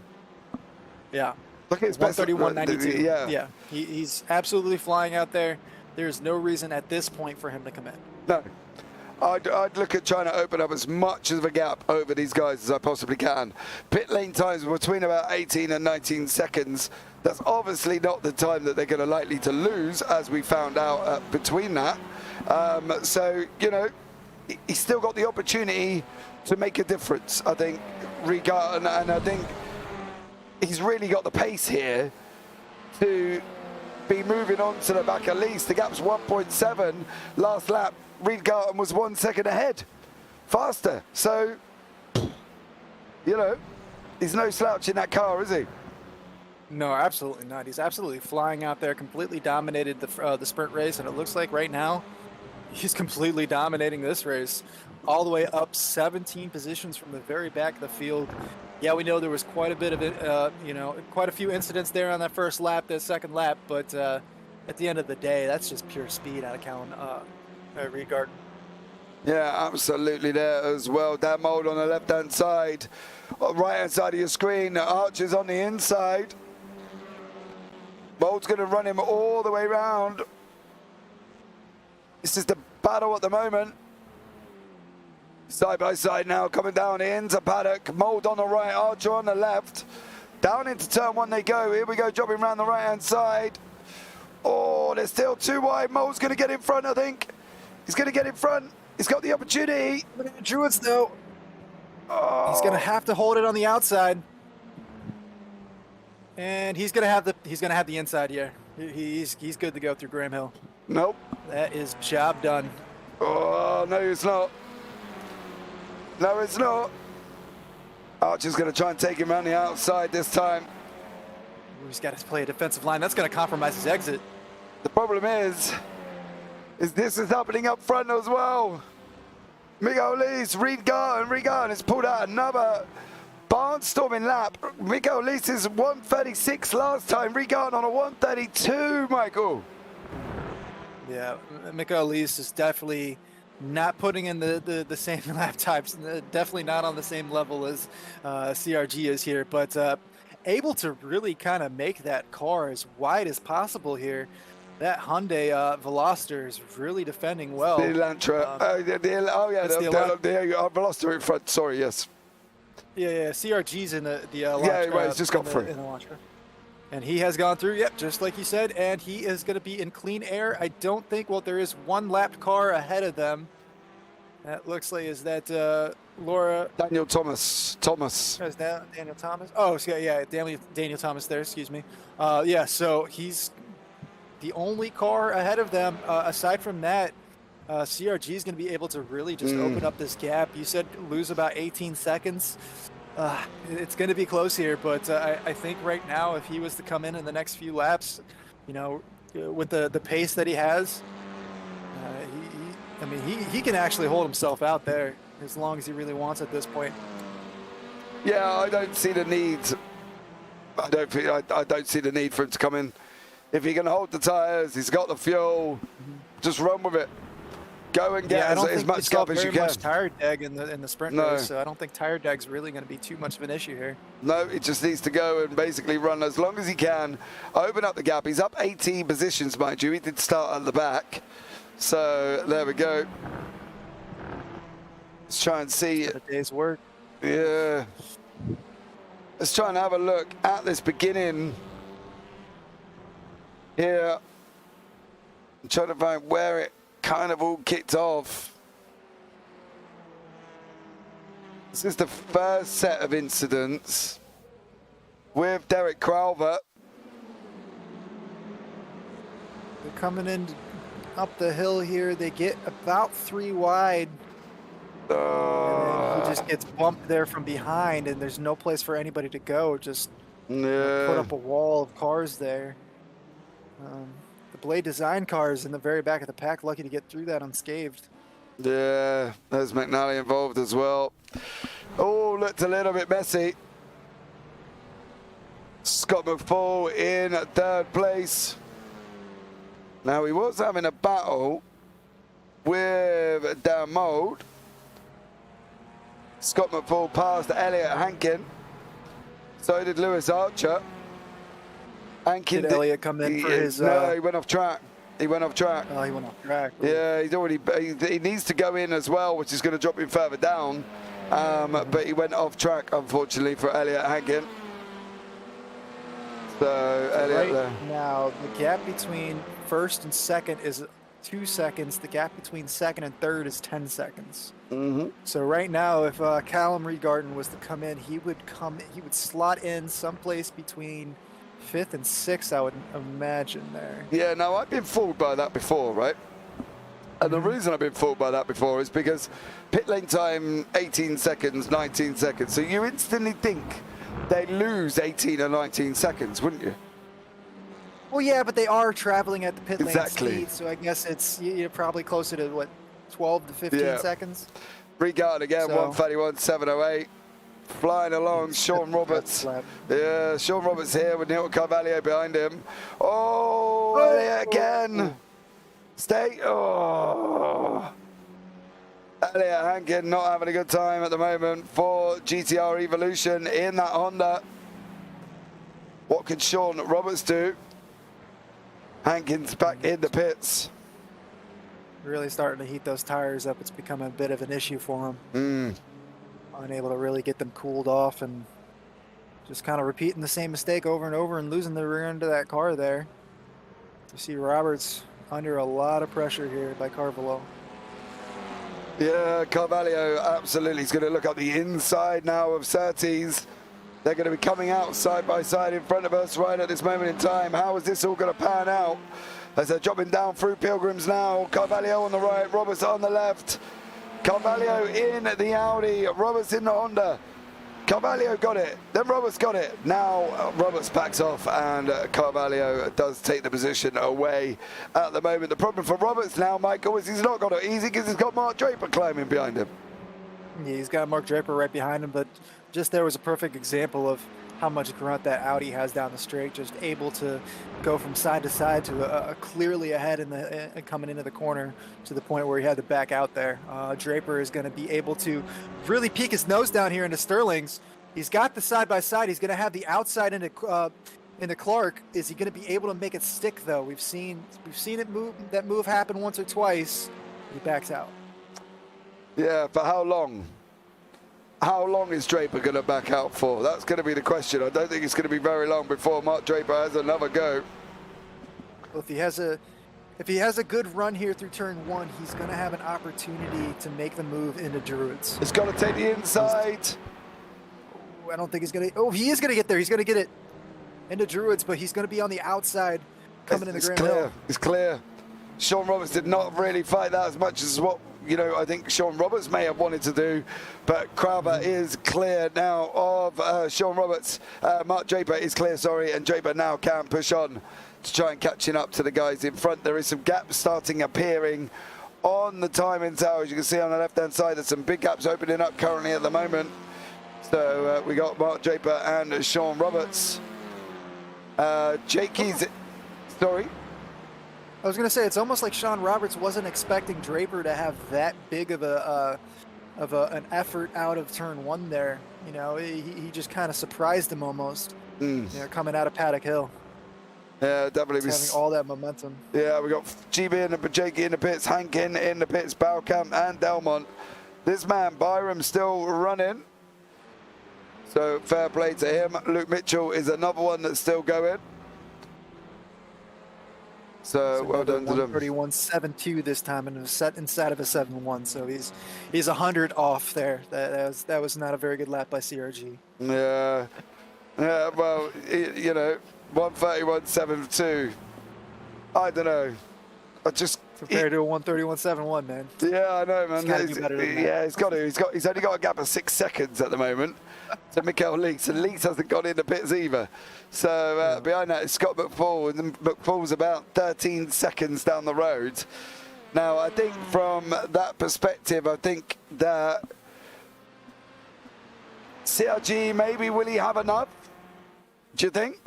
Yeah. Look at his 1:31.92. Yeah. He's absolutely flying out there. There's no reason at this point for him to come in. No. I'd look at trying to open up as much of a gap over these guys as I possibly can. Pit lane times between about 18 and 19 seconds. That's obviously not the time that they're going to likely to lose, as we found out between that. He's still got the opportunity to make a difference, I think, Reed-Garton, and I think he's really got the pace here to be moving on to the back at least. The gap's 1.7. Last lap, Reed-Garton was 1 second ahead, faster. So, he's no slouch in that car, is he? No, absolutely not. He's absolutely flying out there, completely dominated the sprint race, and it looks like right now he's completely dominating this race, all the way up 17 positions from the very back of the field. Yeah, we know there was quite a bit of it, quite a few incidents there on that first lap, that second lap, but at the end of the day, that's just pure speed out of Callum Reed-Garton. Yeah, absolutely there as well. Dan Mould on the left-hand side, right-hand side of your screen. Archer's on the inside. Mould's going to run him all the way round. This is the battle at the moment. Side by side now, coming down into paddock. Mould on the right, Archer on the left. Down into turn 1 they go. Here we go, dropping around the right-hand side. Oh, they're still too wide. Mould's going to get in front, I think. He's going to get in front. He's got the opportunity. Look at the Druids, though. Oh. He's going to have to hold it on the outside. And he's going to have the inside here. He's good to go through Graham Hill. Nope. That is job done. Oh, no, it's not. No, it's not. Archer's going to try and take him around the outside this time. He's got to play a defensive line. That's going to compromise his exit. The problem is this is happening up front as well. Miguel Lees, Reed-Garton has pulled out another barnstorming lap. Miguel Lees is 1:36 last time. Reed-Garton on a 1:32, Michael. Yeah, Miguel Lees is definitely not putting in the same lap times. Definitely not on the same level as CRG is here, but able to really kind of make that car as wide as possible here. That Hyundai Veloster is really defending well. The Elantra. The Veloster in front. Sorry, yes. Yeah. CRG's in the Elantra. Yeah, right, he's just got through. And he has gone through, yep, just like you said, and he is going to be in clean air. I don't think, well, there is one lapped car ahead of them. That looks like, is that Laura? Daniel Thomas. Is that Daniel Thomas? Oh, yeah, Daniel Thomas there, excuse me. Yeah, so he's the only car ahead of them. Aside from that, CRG is going to be able to really just open up this gap. You said lose about 18 seconds. It's going to be close here, but I think right now, if he was to come in the next few laps, with the pace that he has, he can actually hold himself out there as long as he really wants at this point. Yeah, I don't see the need I don't see the need for him to come in. If he can hold the tyres, he's got the fuel, just run with it. Go and get as much gap as you can. Much tire drag in the sprint race, so I don't think tire drag's really going to be too much of an issue here. No, he just needs to go and basically run as long as he can, open up the gap. He's up 18 positions, mind you. He did start at the back. So there we go. Let's try and see a day's work. Yeah. Let's try and have a look at this beginning here. I'm trying to find where it kind of all kicked off. This is the first set of incidents with Derek Crowther. They're coming in up the hill here. They get about 3 wide. And he just gets bumped there from behind, and there's no place for anybody to go. Just put up a wall of cars there. The Blade Design cars in the very back of the pack, lucky to get through that unscathed. Yeah, there's McNally involved as well. Oh, looked a little bit messy. Scott McFall in 3rd place. Now, he was having a battle with Dan Mould. Scott McFall passed Elliot Hankin. So did Lewis Archer. Hankin did Elliot come in for his... No, he went off track. He went off track. Oh, he went off track. Yeah, he needs to go in as well, which is going to drop him further down. But he went off track, unfortunately, for Elliot Hankin. So Elliot there. Now, the gap between 1st and 2nd is 2 seconds. The gap between 2nd and 3rd is 10 seconds. So right now, if Callum Reed-Garden was to come in, he would slot in someplace between 5th and 6th, I would imagine there. Yeah, now I've been fooled by that before, right? And the reason I've been fooled by that before is because pit lane time 18 seconds, 19 seconds. So you instantly think they lose 18 or 19 seconds, wouldn't you? Well, yeah, but they are traveling at the pit lane Exactly. speed, so I guess it's you're probably closer to, what, 12 to 15 seconds? Reed-Garden again, So- 131.708. Flying along, Sean Roberts. Yeah, Sean Roberts here with Neil Carvalho behind him. Oh, Elliot again. Stay. Oh. Elliot Hankin not having a good time at the moment for GTR Evolution in that Honda. What can Sean Roberts do? Hankin's back in the pits. Really starting to heat those tires up. It's become a bit of an issue for him. Unable to really get them cooled off, and just kind of repeating the same mistake over and over and losing the rear end of that car there. You see Roberts under a lot of pressure here by Carvalho. Yeah, Carvalho absolutely is going to look up the inside now of Surtees. They're going to be coming out side by side in front of us right at this moment in time. How is this all going to pan out? As they're dropping down through Pilgrims now. Carvalho on the right, Roberts on the left. Carvalho in the Audi, Roberts in the Honda. Carvalho got it, then Roberts got it. Now Roberts backs off, and Carvalho does take the position away at the moment. The problem for Roberts now, Michael, is he's not got it easy because he's got Mark Draper climbing behind him. Yeah, he's got Mark Draper right behind him, but just there was a perfect example of how much grunt that Audi has down the straight, just able to go from side to side to a clearly ahead in the coming into the corner to the point where he had to back out there. Draper is going to be able to really peek his nose down here into Sterling's. He's got the side by side. He's going to have the outside into Clark. Is he going to be able to make it stick though? We've seen it move. That move happen once or twice. He backs out. Yeah, for how long? How long is Draper going to back out for? That's going to be the question. I don't think it's going to be very long before Mark Draper has another go. Well, if he has a good run here through turn 1, he's going to have an opportunity to make the move into Druids. He's got to take the inside. I don't think he's going to... Oh, he is going to get there. He's going to get it into Druids, but he's going to be on the outside coming in the Grand Hill. It's clear. Sean Roberts did not really fight that as much as what, I think Sean Roberts may have wanted to do, but Crowther is clear now of Sean Roberts. Mark Draper is clear, sorry, and Draper now can push on to try and catching up to the guys in front. There is some gaps starting appearing on the timing tower. As you can see on the left-hand side, there's some big gaps opening up currently at the moment. So we got Mark Draper and Sean Roberts Jakey's, sorry? I was going to say, it's almost like Sean Roberts wasn't expecting Draper to have that big of an effort out of turn 1 there. You know, he just kind of surprised him almost, you know, coming out of Paddock Hill. Yeah, definitely. Having all that momentum. Yeah, we got GB and Jakey in the pits, Hankin in the pits, Balcamp and Delmont. This man, Byram, still running. So fair play to him. Luke Mitchell is another one that's still going. So well done to them. 131.72 this time, and it was set inside of a 7-1. So he's 100 off there. That was not a very good lap by CRG. Yeah, yeah. Well, you know, 131.72. I don't know. I just compared to a 131.71, man. Yeah, I know, man. He's do better than that. Yeah, he's got to. He's only got a gap of 6 seconds at the moment to Mikael Leeks, and Leeks hasn't got in the pits either. So behind that is Scott McFall, and McFall's about 13 seconds down the road. Now, I think from that perspective, I think that CRG, maybe will he have enough? Do you think?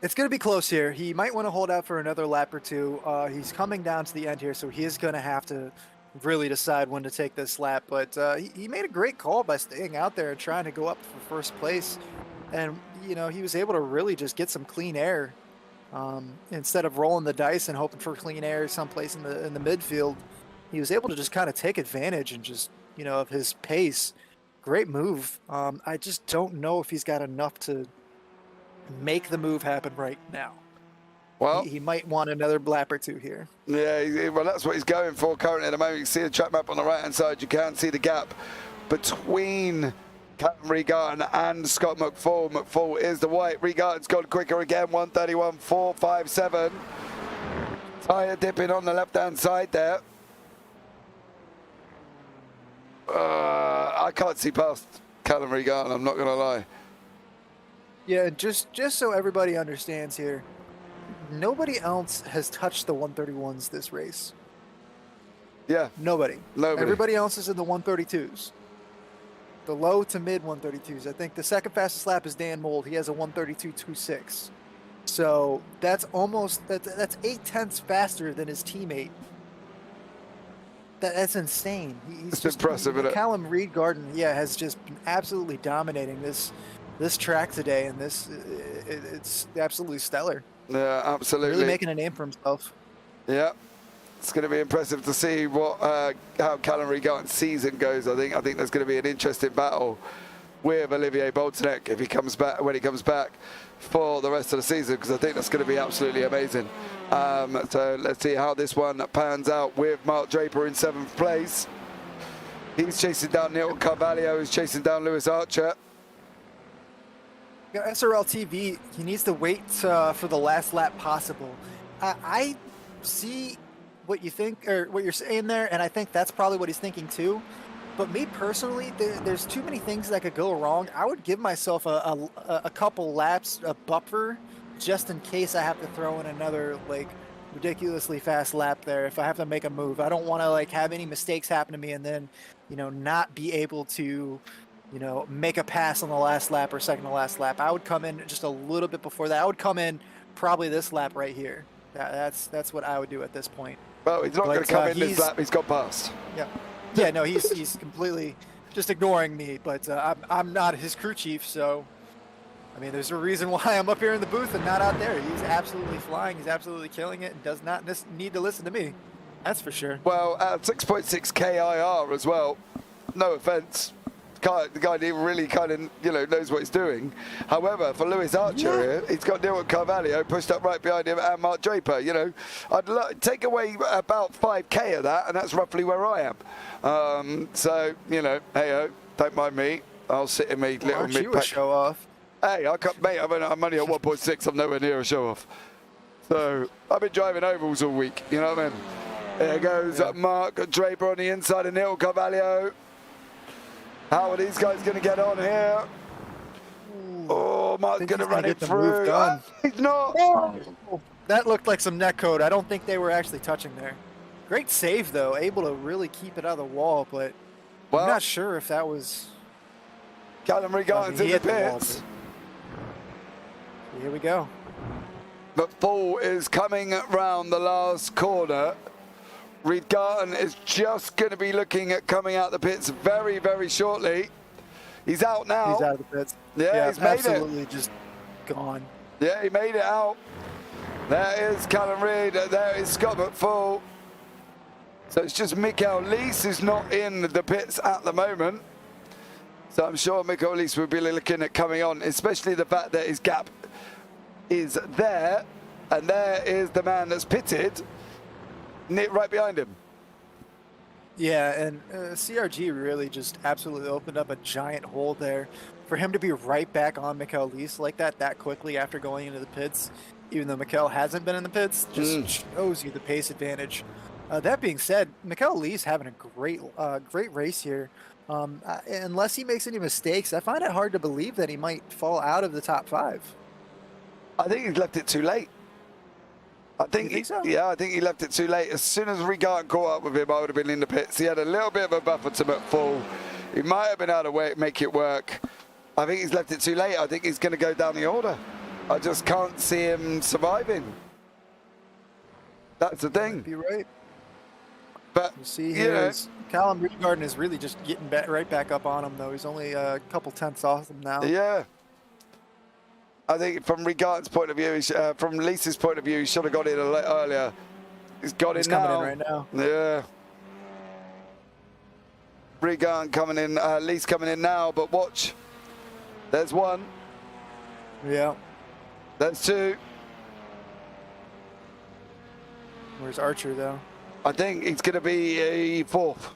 It's going to be close here. He might want to hold out for another lap or two. He's coming down to the end here, so he is going to have to really decide when to take this lap. But he made a great call by staying out there and trying to go up for first place. And, you know, he was able to really just get some clean air. Instead of rolling the dice and hoping for clean air someplace in the midfield, he was able to just kind of take advantage and just, you know, of his pace. Great move. I just don't know if he's got enough to make the move happen right now. Well, he might want another lap or two here. Yeah, well, that's what he's going for currently at the moment. You can see the track map on the right-hand side. You can see the gap between Callum Regarden and Scott McFall. McFall is the white. Regarden's gone quicker again, 131.457. Tyre dipping on the left-hand side there. I can't see past Callum Regarden, I'm not going to lie. Yeah, just so everybody understands here, nobody else has touched the 131s this race. Yeah. Nobody. Everybody else is in the 132s. The low to mid 132s. I think the second fastest lap is Dan Mold. He has a 132.26. So that's almost, that's 8/10 faster than his teammate. That's insane. It's impressive, isn't it? Callum Regarden, yeah, has just been absolutely dominating this track today, and it's absolutely stellar. Yeah, absolutely. Really making a name for himself. Yeah, it's going to be impressive to see what how Callum Regarden's season goes. I think there's going to be an interesting battle with Olivier Boltonek if he comes back when he comes back for the rest of the season, because I think that's going to be absolutely amazing. So let's see how this one pans out with Mark Draper in 7th place. He's chasing down Neil Carvalho, who's chasing down Lewis Archer. Yeah, SRL TV, he needs to wait for the last lap possible. I see what you think, or what you're saying there, and I think that's probably what he's thinking too. But me personally, there's too many things that could go wrong. I would give myself a couple laps, a buffer, just in case I have to throw in another like ridiculously fast lap there if I have to make a move. I don't want to like have any mistakes happen to me and then, you know, not be able to, you know, make a pass on the last lap or second to last lap. I would come in just a little bit before that. I would come in probably this lap right here. That's what I would do at this point. Well, he's not going to come in this lap. He's got past. Yeah. Yeah, no, he's completely just ignoring me, but I'm not his crew chief, so I mean, there's a reason why I'm up here in the booth and not out there. He's absolutely flying, he's absolutely killing it, and does not need to listen to me. That's for sure. Well, 6.6 KIR as well. No offense. The guy really kind of, you know, knows what he's doing. However, for Lewis Archer here, he's got Neil Carvalho pushed up right behind him and Mark Draper. You know, I'd take away about 5K of that, and that's roughly where I am. So, you know, hey-ho, don't mind me. I'll sit in me little mid-pack. You a show off. Hey, mate, I'm only at 1.6. I'm nowhere near a show off. So I've been driving ovals all week. You know what I mean? There goes Mark Draper on the inside of Neil Carvalho. How are these guys going to get on here? Oh, Mark's going to run it through. He's not. Oh, that looked like some net code. I don't think they were actually touching there. Great save, though. Able to really keep it out of the wall, but I'm not sure if that was... Callum Regarden's in the pits. Here we go. But Paul is coming round the last corner. Reed Garton is just going to be looking at coming out the pits very, very shortly. He's out now. He's out of the pits. Yeah, he's made absolutely just gone. Yeah, he made it out. There is Callum Reed. There is Scott McFall. So it's just Mikael Lees who's not in the pits at the moment. So I'm sure Mikael Lees will be looking at coming on, especially the fact that his gap is there. And there is the man that's pitted right behind him. Yeah, and CRG really just absolutely opened up a giant hole there. For him to be right back on Mikael Lees like that quickly after going into the pits, even though Mikael hasn't been in the pits, just shows you the pace advantage. That being said, Mikael Lees having a great race here. Unless he makes any mistakes, I find it hard to believe that he might fall out of the top 5. I think he's left it too late. I think so? Yeah, I think he left it too late. As soon as Regan caught up with him, I would have been in the pits. He had a little bit of a buffer to McFall. He might have been able to make it work. I think he's left it too late. I think he's going to go down the order. I just can't see him surviving. That's the thing. You're right. But you see here, Callum Reedgarden is really just getting right back up on him, though. He's only a couple tenths off him now. Yeah. I think from Regan's point of view, from Lee's point of view, he should have got in a little earlier. He's coming in right now. Yeah. Regan coming in, Lee's coming in now, but watch. There's one. Yeah. There's 2. Where's Archer, though? I think he's going to be a 4th.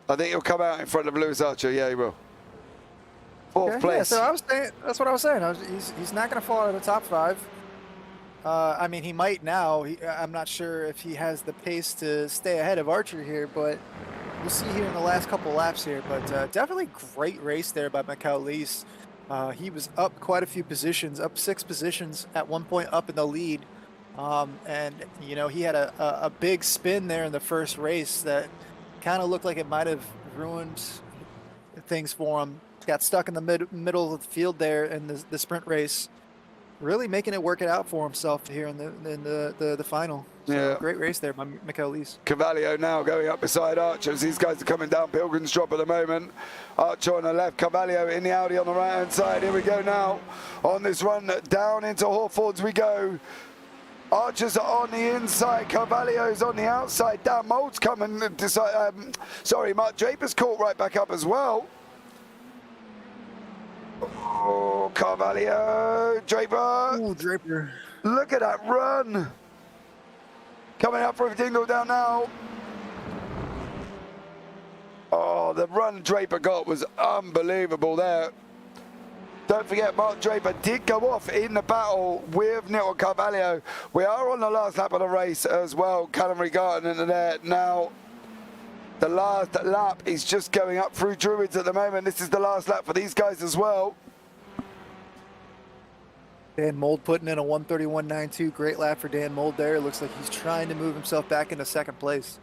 I think he'll come out in front of Lewis Archer. Yeah, he will. 4th place. Yeah, so that's what I was saying. He's not going to fall out of the top 5. I mean, he might now. I'm not sure if he has the pace to stay ahead of Archer here, but we'll see here in the last couple laps here. But definitely great race there by Mikael Lees. He was up quite a few positions, up 6 positions at one point, up in the lead. And, you know, he had a big spin there in the first race that kind of looked like it might have ruined things for him. Got stuck in the middle of the field there in the sprint race, really making it work it out for himself here in the final. So yeah, great race there by Mikael Lees. Carvalho now going up beside Archer as these guys are coming down Pilgrim's Drop at the moment. Archer on the left, Carvalho in the Audi on the right hand side. Here we go now on this run down into Hawthorns we go. Archer's on the inside, Carvalho's on the outside. Dan Mould's coming. Mark Draper's caught right back up as well. Oh, Carvalho, Draper. Oh, Draper. Look at that run. Coming out for a dingle down now. Oh, the run Draper got was unbelievable there. Don't forget, Mark Draper did go off in the battle with Nito Carvalho. We are on the last lap of the race as well. Callum Regan into there now. The last lap is just going up through Druids at the moment. This is the last lap for these guys as well. Dan Mould putting in a 1:31.92. Great lap for Dan Mould there. Looks like he's trying to move himself back into 2nd place.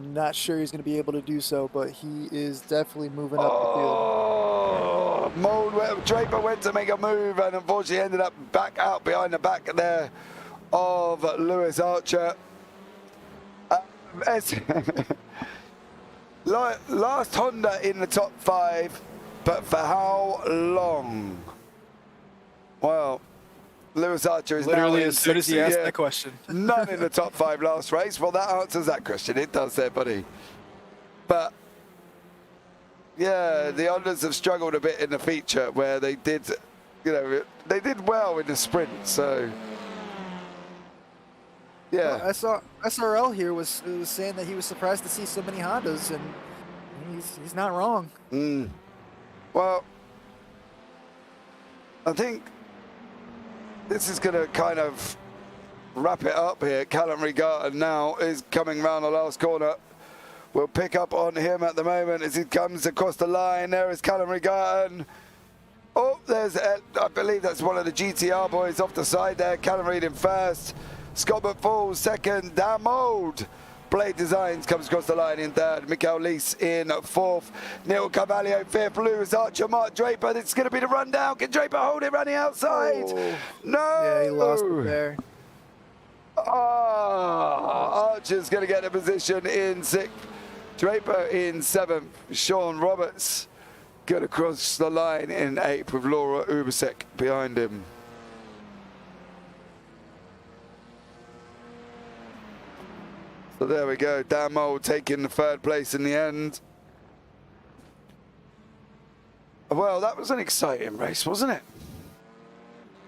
Not sure he's going to be able to do so, but he is definitely moving up the field. Mould, Draper went to make a move and unfortunately ended up back out behind the back there of Lewis Archer. Last Honda in the top 5, but for how long? Well, Lewis Archer is literally now as soon as he asked that question. None in the top 5 last race. Well, that answers that question. It does there, buddy. But yeah, the Hondas have struggled a bit in the feature where they did, you know, they did well in the sprint. So yeah, well, I saw SRL here was saying that he was surprised to see so many Hondas, and he's not wrong. Well, I think this is going to kind of wrap it up here. Callum Regan now is coming round the last corner. We'll pick up on him at the moment as he comes across the line. There is Callum Regan. Oh, there's, I believe that's one of the GTR boys off the side there. Callum Reed in 1st. Scott McFall 2nd. Dan Mould Blade Designs comes across the line in third. Mikael Lees in fourth. Neil Carvalho fifth. Lewis Archer, Mark Draper. This is going to be the rundown. Can Draper hold it running outside? Oh. No! Yeah, he lost it there. Archer's going to get a position in sixth. Draper in seventh. Sean Roberts going to cross the line in eighth with Laura Ubasek behind him. So there we go. Dan Mold taking the third place in the end. Well, that was an exciting race, wasn't it?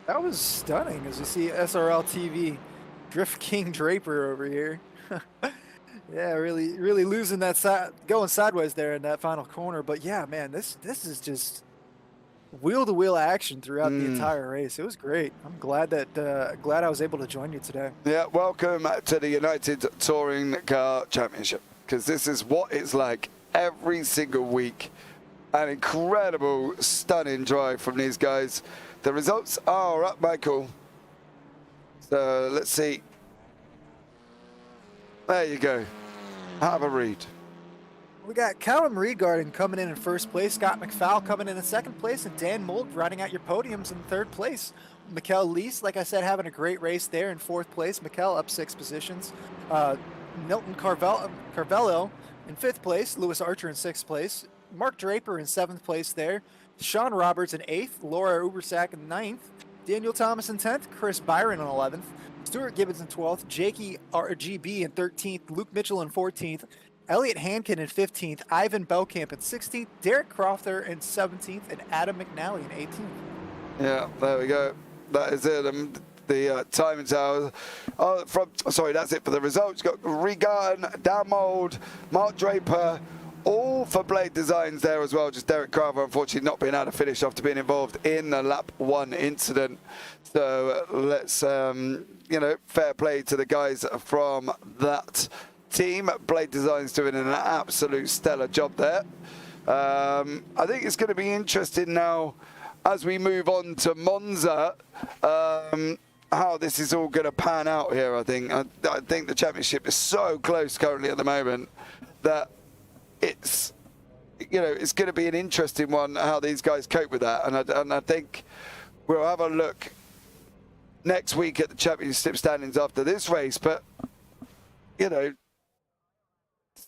That was stunning, as you see SRL TV Drift King Draper over here. Yeah, really losing that side, going sideways there in that final corner. But yeah, man, this is just wheel-to-wheel action throughout the entire race. It was great. I'm glad I was able to join you today. Yeah, welcome to the United Touring Car Championship, because this is what it's like every single week. An incredible, stunning drive from these guys. The results are up, Michael. So let's see. There you go. Have a read. We got Callum Reedgarden coming in first place, Scott McFowle coming in second place, and Dan Mold rounding out your podiums in third place. Mikael Lees, like I said, having a great race there in fourth place. Mikael up 6 positions. Milton Carvello in fifth place. Lewis Archer in sixth place. Mark Draper in seventh place there. Sean Roberts in eighth. Laura Ubersack in ninth. Daniel Thomas in 10th. Chris Byron in 11th. Stuart Gibbons in 12th. Jakey RGB in 13th. Luke Mitchell in 14th. Elliot Hankin in 15th, Ivan Belkamp in 16th, Derek Crofter in 17th, and Adam McNally in 18th. Yeah, there we go. That is it. The timing tower. That's it for the results. Got Regan, Dan Mold, Mark Draper, all for Blade Designs there as well. Just Derek Crowther, unfortunately, not being able to finish after being involved in the lap 1 incident. So let's, fair play to the guys from that team. Blade Designs doing an absolute stellar job there. I think it's going to be interesting now as we move on to Monza, how this is all going to pan out here. I think the championship is so close currently at the moment that it's going to be an interesting one how these guys cope with that, and I think we'll have a look next week at the championship standings after this race. But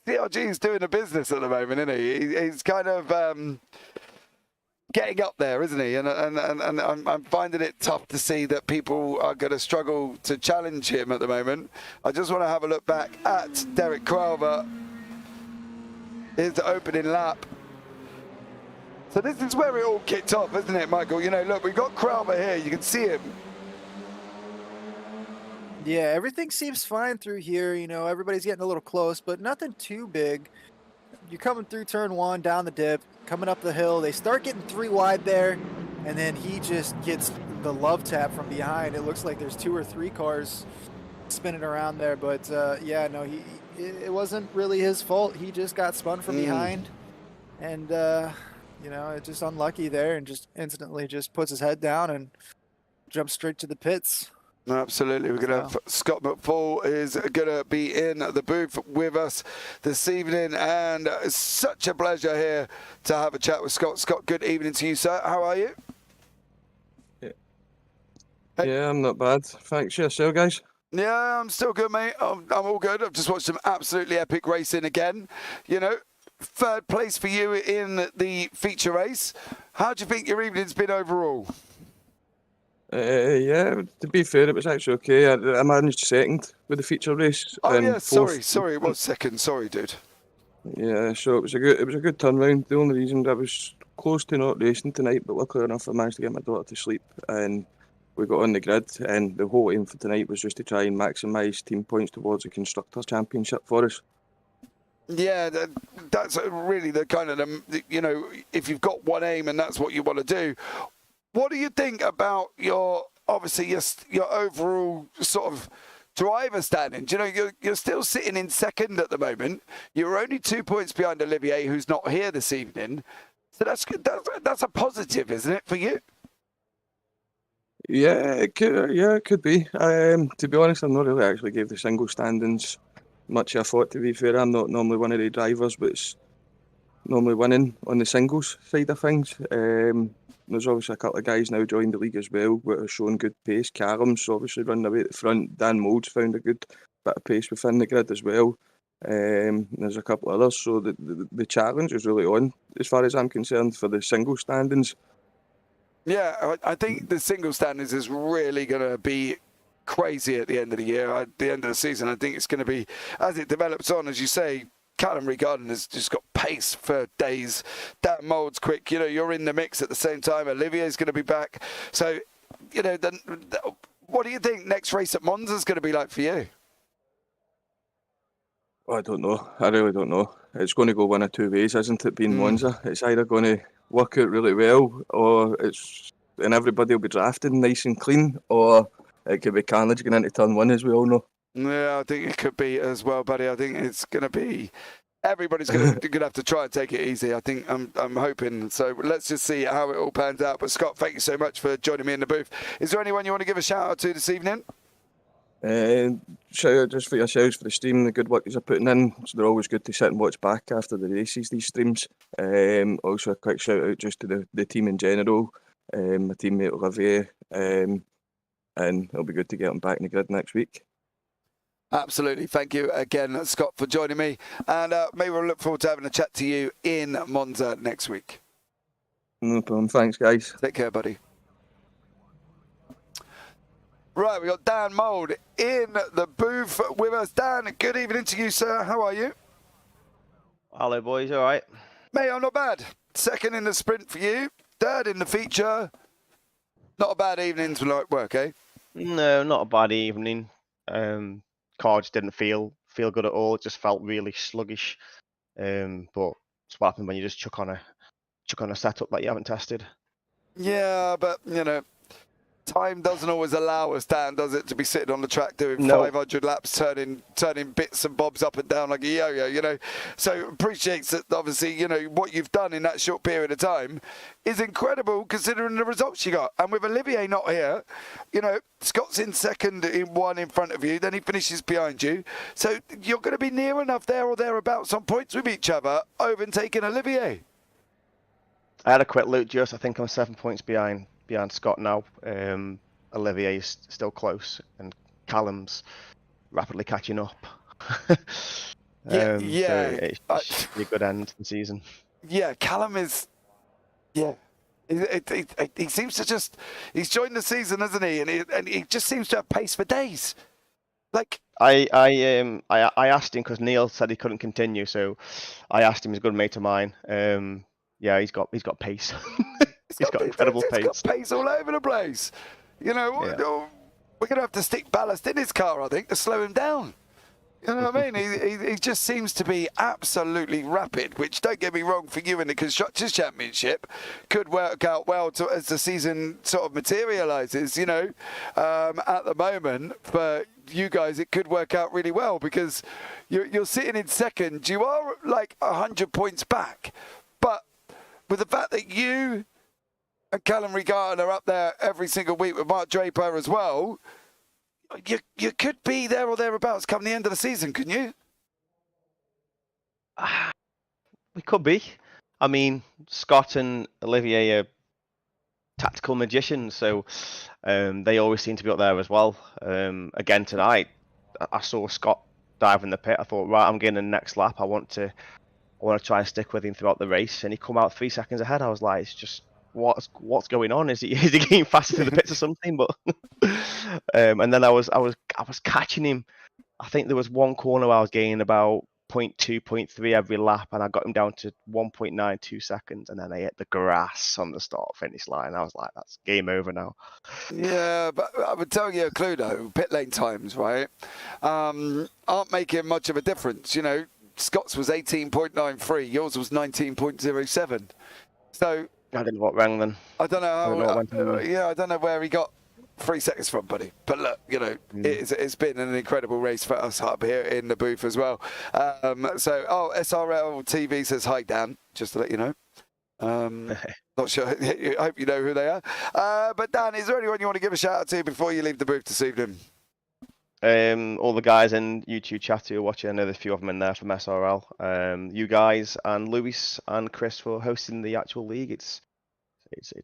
CRG is doing a business at the moment, isn't he? He's kind of getting up there, isn't he? And I'm finding it tough to see that people are going to struggle to challenge him at the moment. I just want to have a look back at Derek Crowther. Here's the opening lap. So this is where it all kicked off, isn't it, Michael? Look, we've got Crowther here. You can see him. Yeah, everything seems fine through here. Everybody's getting a little close, but nothing too big. You're coming through turn 1, down the dip, coming up the hill. They start getting 3 wide there, and then he just gets the love tap from behind. It looks like there's 2 or 3 cars spinning around there, but it wasn't really his fault. He just got spun from behind, and it's just unlucky there, and just instantly just puts his head down and jumps straight to the pits. Absolutely. We're going to have Scott McFall is going to be in the booth with us this evening, and it's such a pleasure here to have a chat with Scott. Scott, good evening to you, sir. How are you? Yeah, I'm not bad. Thanks. Yourself, guys? Yeah, I'm still good, mate. I'm all good. I've just watched some absolutely epic racing again. Third place for you in the feature race. How do you think your evening's been overall? Yeah, to be fair, it was actually okay. I managed second with the feature race. Oh yeah, sorry, it was second. Sorry, dude. Yeah, so it was a good turnaround. The only reason I was close to not racing tonight, but luckily enough, I managed to get my daughter to sleep, and we got on the grid. And the whole aim for tonight was just to try and maximise team points towards the Constructors' Championship for us. Yeah, that's really the kind of if you've got one aim and that's what you want to do. What do you think about your overall sort of driver standing? You're still sitting in second at the moment. You're only 2 points behind Olivier, who's not here this evening. So that's good. That's a positive, isn't it, for you? Yeah, it could be. To be honest, I've not really actually gave the single standings much I thought, to be fair. I'm not normally one of the drivers, but it's normally winning on the singles side of things. There's obviously a couple of guys now joined the league as well, but are showing good pace. Callum's obviously running away at the front. Dan Mold's found a good bit of pace within the grid as well. There's a couple of others, so the challenge is really on, as far as I'm concerned, for the single standings. Yeah, I think the single standings is really going to be crazy at the end of the year, at the end of the season. I think it's going to be, as it develops on, as you say, Callum Reardon has just got pace for days. Dan Mold's quick. You're in the mix at the same time. Olivier's going to be back. So, what do you think next race at Monza is going to be like for you? I don't know. I really don't know. It's going to go one of two ways, isn't it, being Monza? It's either going to work out really well, and everybody will be drafting nice and clean, or it could be carnage going into turn one, as we all know. Yeah, I think it could be as well, buddy. I think it's going to be... Everybody's going to have to try and take it easy. I think I'm hoping. So let's just see how it all pans out. But Scott, thank you so much for joining me in the booth. Is there anyone you want to give a shout out to this evening? Shout out just for yourselves for the stream, the good work you're putting in. So they're always good to sit and watch back after the races, these streams. Also a quick shout out just to the team in general, my teammate Olivier, and it'll be good to get him back in the grid next week. Absolutely. Thank you again, Scott, for joining me. And maybe we'll look forward to having a chat to you in Monza next week. No problem. Thanks, guys. Take care, buddy. Right, we got Dan Mold in the booth with us. Dan, good evening to you, sir. How are you? Hello, boys. All right? Mate, I'm not bad. Second in the sprint for you. Third in the feature. Not a bad evening to like work, eh? No, not a bad evening. Car just didn't feel good at all. It just felt really sluggish. But it's what happens when you just chuck on a setup that you haven't tested. Yeah, but time doesn't always allow us, Dan, does it, to be sitting on the track doing No. 500 laps, turning bits and bobs up and down like a yo-yo, So appreciates that, obviously, what you've done in that short period of time is incredible considering the results you got. And with Olivier not here, Scott's in second in one in front of you, then he finishes behind you. So you're going to be near enough there or thereabouts on points with each other, overtaking Olivier. I had a quick look, just I think I'm 7 points behind Scott now. Olivier is still close, and Callum's rapidly catching up. Yeah. So it should be a good end to the season. Yeah, Callum is. Yeah, he seems to he's joined the season, hasn't he? And he just seems to have pace for days. Like I asked him because Neil said he couldn't continue, so I asked him. He's a good mate of mine. Yeah, he's got pace. He's got incredible pace. He's got pace all over the place. We're going to have to stick ballast in his car, I think, to slow him down. You know what I mean? He just seems to be absolutely rapid, which, don't get me wrong, for you in the Constructors' Championship could work out well as the season sort of materialises, at the moment. For you guys, it could work out really well because you're sitting in second. You are like 100 points back. But with the fact that you and Callum Reardon are up there every single week with Mark Draper as well, you could be there or thereabouts come the end of the season, couldn't you? We could be. I mean, Scott and Olivier are tactical magicians, so they always seem to be up there as well. Again tonight, I saw Scott dive in the pit. I thought, right, I'm getting the next lap. I want to try and stick with him throughout the race, and he come out 3 seconds ahead. I was like, it's just what's going on? Is he getting faster through the pits or something? But and then I was catching him. I think there was one corner where I was gaining about 0.2, 0.3 every lap, and I got him down to 1.92 seconds, and then I hit the grass on the start-finish line. I was like, that's game over now. Yeah, but I would tell you a clue, though. Pit lane times, right, aren't making much of a difference. Scott's was 18.93, yours was 19.07. So I didn't know what rang then. I don't know how. I I don't know where he got 3 seconds from, buddy. But look, it's been an incredible race for us up here in the booth as well. SRL TV says hi, Dan. Just to let you know. Not sure. I hope you know who they are. But Dan, is there anyone you want to give a shout out to before you leave the booth this evening? all the guys in YouTube chat who are watching. I know there's a few of them in there from SRL. You guys and Luis and Chris for hosting the actual league. It's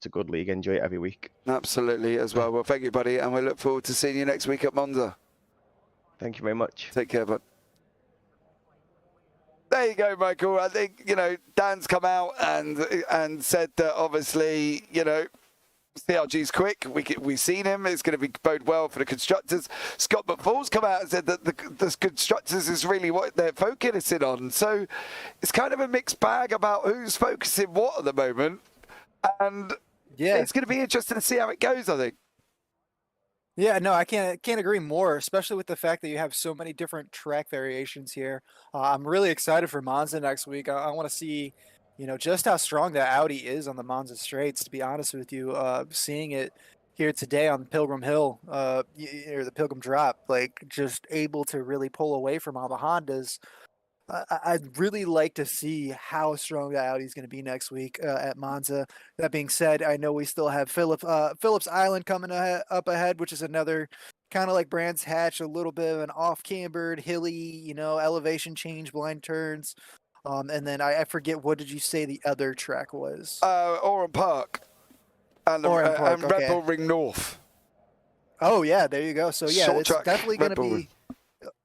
a good league. Enjoy it every week. Absolutely as well. Well, thank you, buddy, and we look forward to seeing you next week at Monza. Thank you very much. Take care, bud. There you go, Michael. I think, you know, Dan's come out and said that obviously, you know, CRG's quick. We've seen him. It's going to bode well for the constructors. Scott McFall's come out and said that the constructors is really what they're focusing on. So it's kind of a mixed bag about who's focusing what at the moment. And Yeah, it's going to be interesting to see how it goes, I think. yeah, no, I can't agree more, especially with the fact that you have so many different track variations here. I'm really excited for Monza next week. I want to see, you know, just how strong that Audi is on the Monza straights. To be honest with you, seeing it here today on Pilgrim Hill, or the Pilgrim Drop, like just able to really pull away from all the Hondas. I'd really like to see how strong that Audi is going to be next week at Monza. That being said, I know we still have Phillips Island coming up ahead, which is another kind of like Brands Hatch, a little bit of an off-cambered, hilly, you know, elevation change, blind turns. And then I forget, what did you say the other track was? Oran Park and Park, Red okay. Bull Ring North. Oh, yeah, there you go. So, yeah, Short it's track, definitely going Red to Bull be... Ring.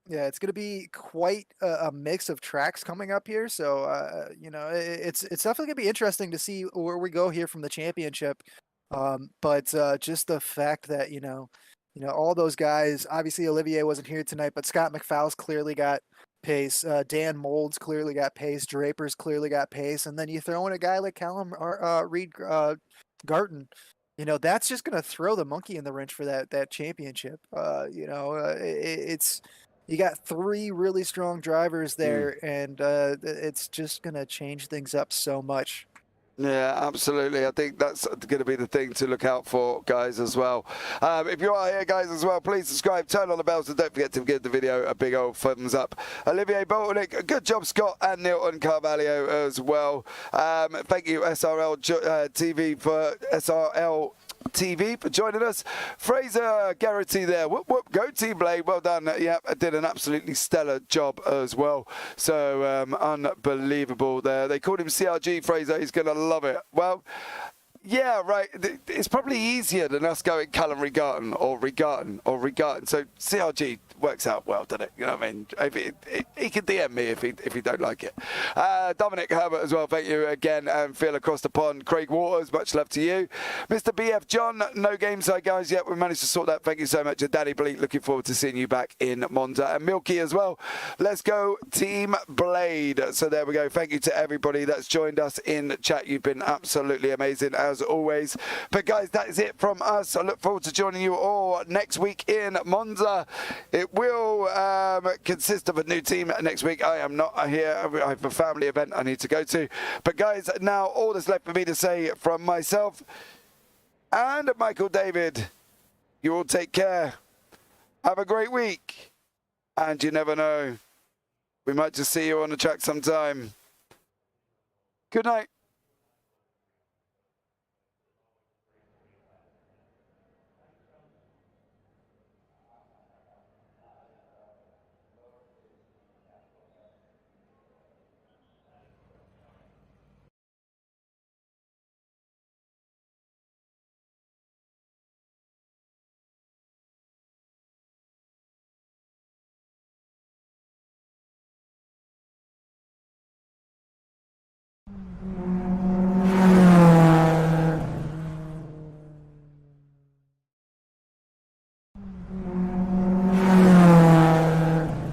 Yeah, it's going to be quite a mix of tracks coming up here. So, you know, it's definitely going to be interesting to see where we go here from the championship. But just the fact that, you know, all those guys, obviously Olivier wasn't here tonight, but Scott McFowle's clearly got pace. Dan Mold's clearly got pace. Draper's clearly got pace. And then you throw in a guy like Callum Reed Garton. You know, that's just going to throw the monkey in the wrench for that championship. You know, it's... You got three really strong drivers there, and it's just going to change things up so much. Yeah, absolutely. I think that's going to be the thing to look out for, guys, as well. If you are here, guys, as well, please subscribe, turn on the bells, and don't forget to give the video a big old thumbs up. Olivier Boltonic, good job, Scott, and Nilton Carvalho as well. Thank you, SRL TV, for SRL TV for joining us. Fraser Garrity there. Whoop, whoop. Go Team Blade. Well done. Yeah, did an absolutely stellar job as well. So unbelievable there. They called him CRG, Fraser. He's going to love it. Well, yeah, right. It's probably easier than us going Callum Regarton or Regarton or Regarton. So CRG works out well, doesn't it? You know what I mean? He can DM me if he don't like it. Dominic Herbert as well. Thank you again. And Phil across the pond. Craig Waters, much love to you. Mr. BF John, no game side guys yet. We managed to sort that. Thank you so much. And Danny Bleak, looking forward to seeing you back in Monza. And Milky as well. Let's go Team Blade. So there we go. Thank you to everybody that's joined us in chat. You've been absolutely amazing as always. But guys, that is it from us. I look forward to joining you all next week in Monza. It will consist of a new team next week. I am not here. I have a family event I need to go to. But guys, now all that's left for me to say from myself and Michael David, you all take care. Have a great week. And you never know, we might just see you on the track sometime. Good night.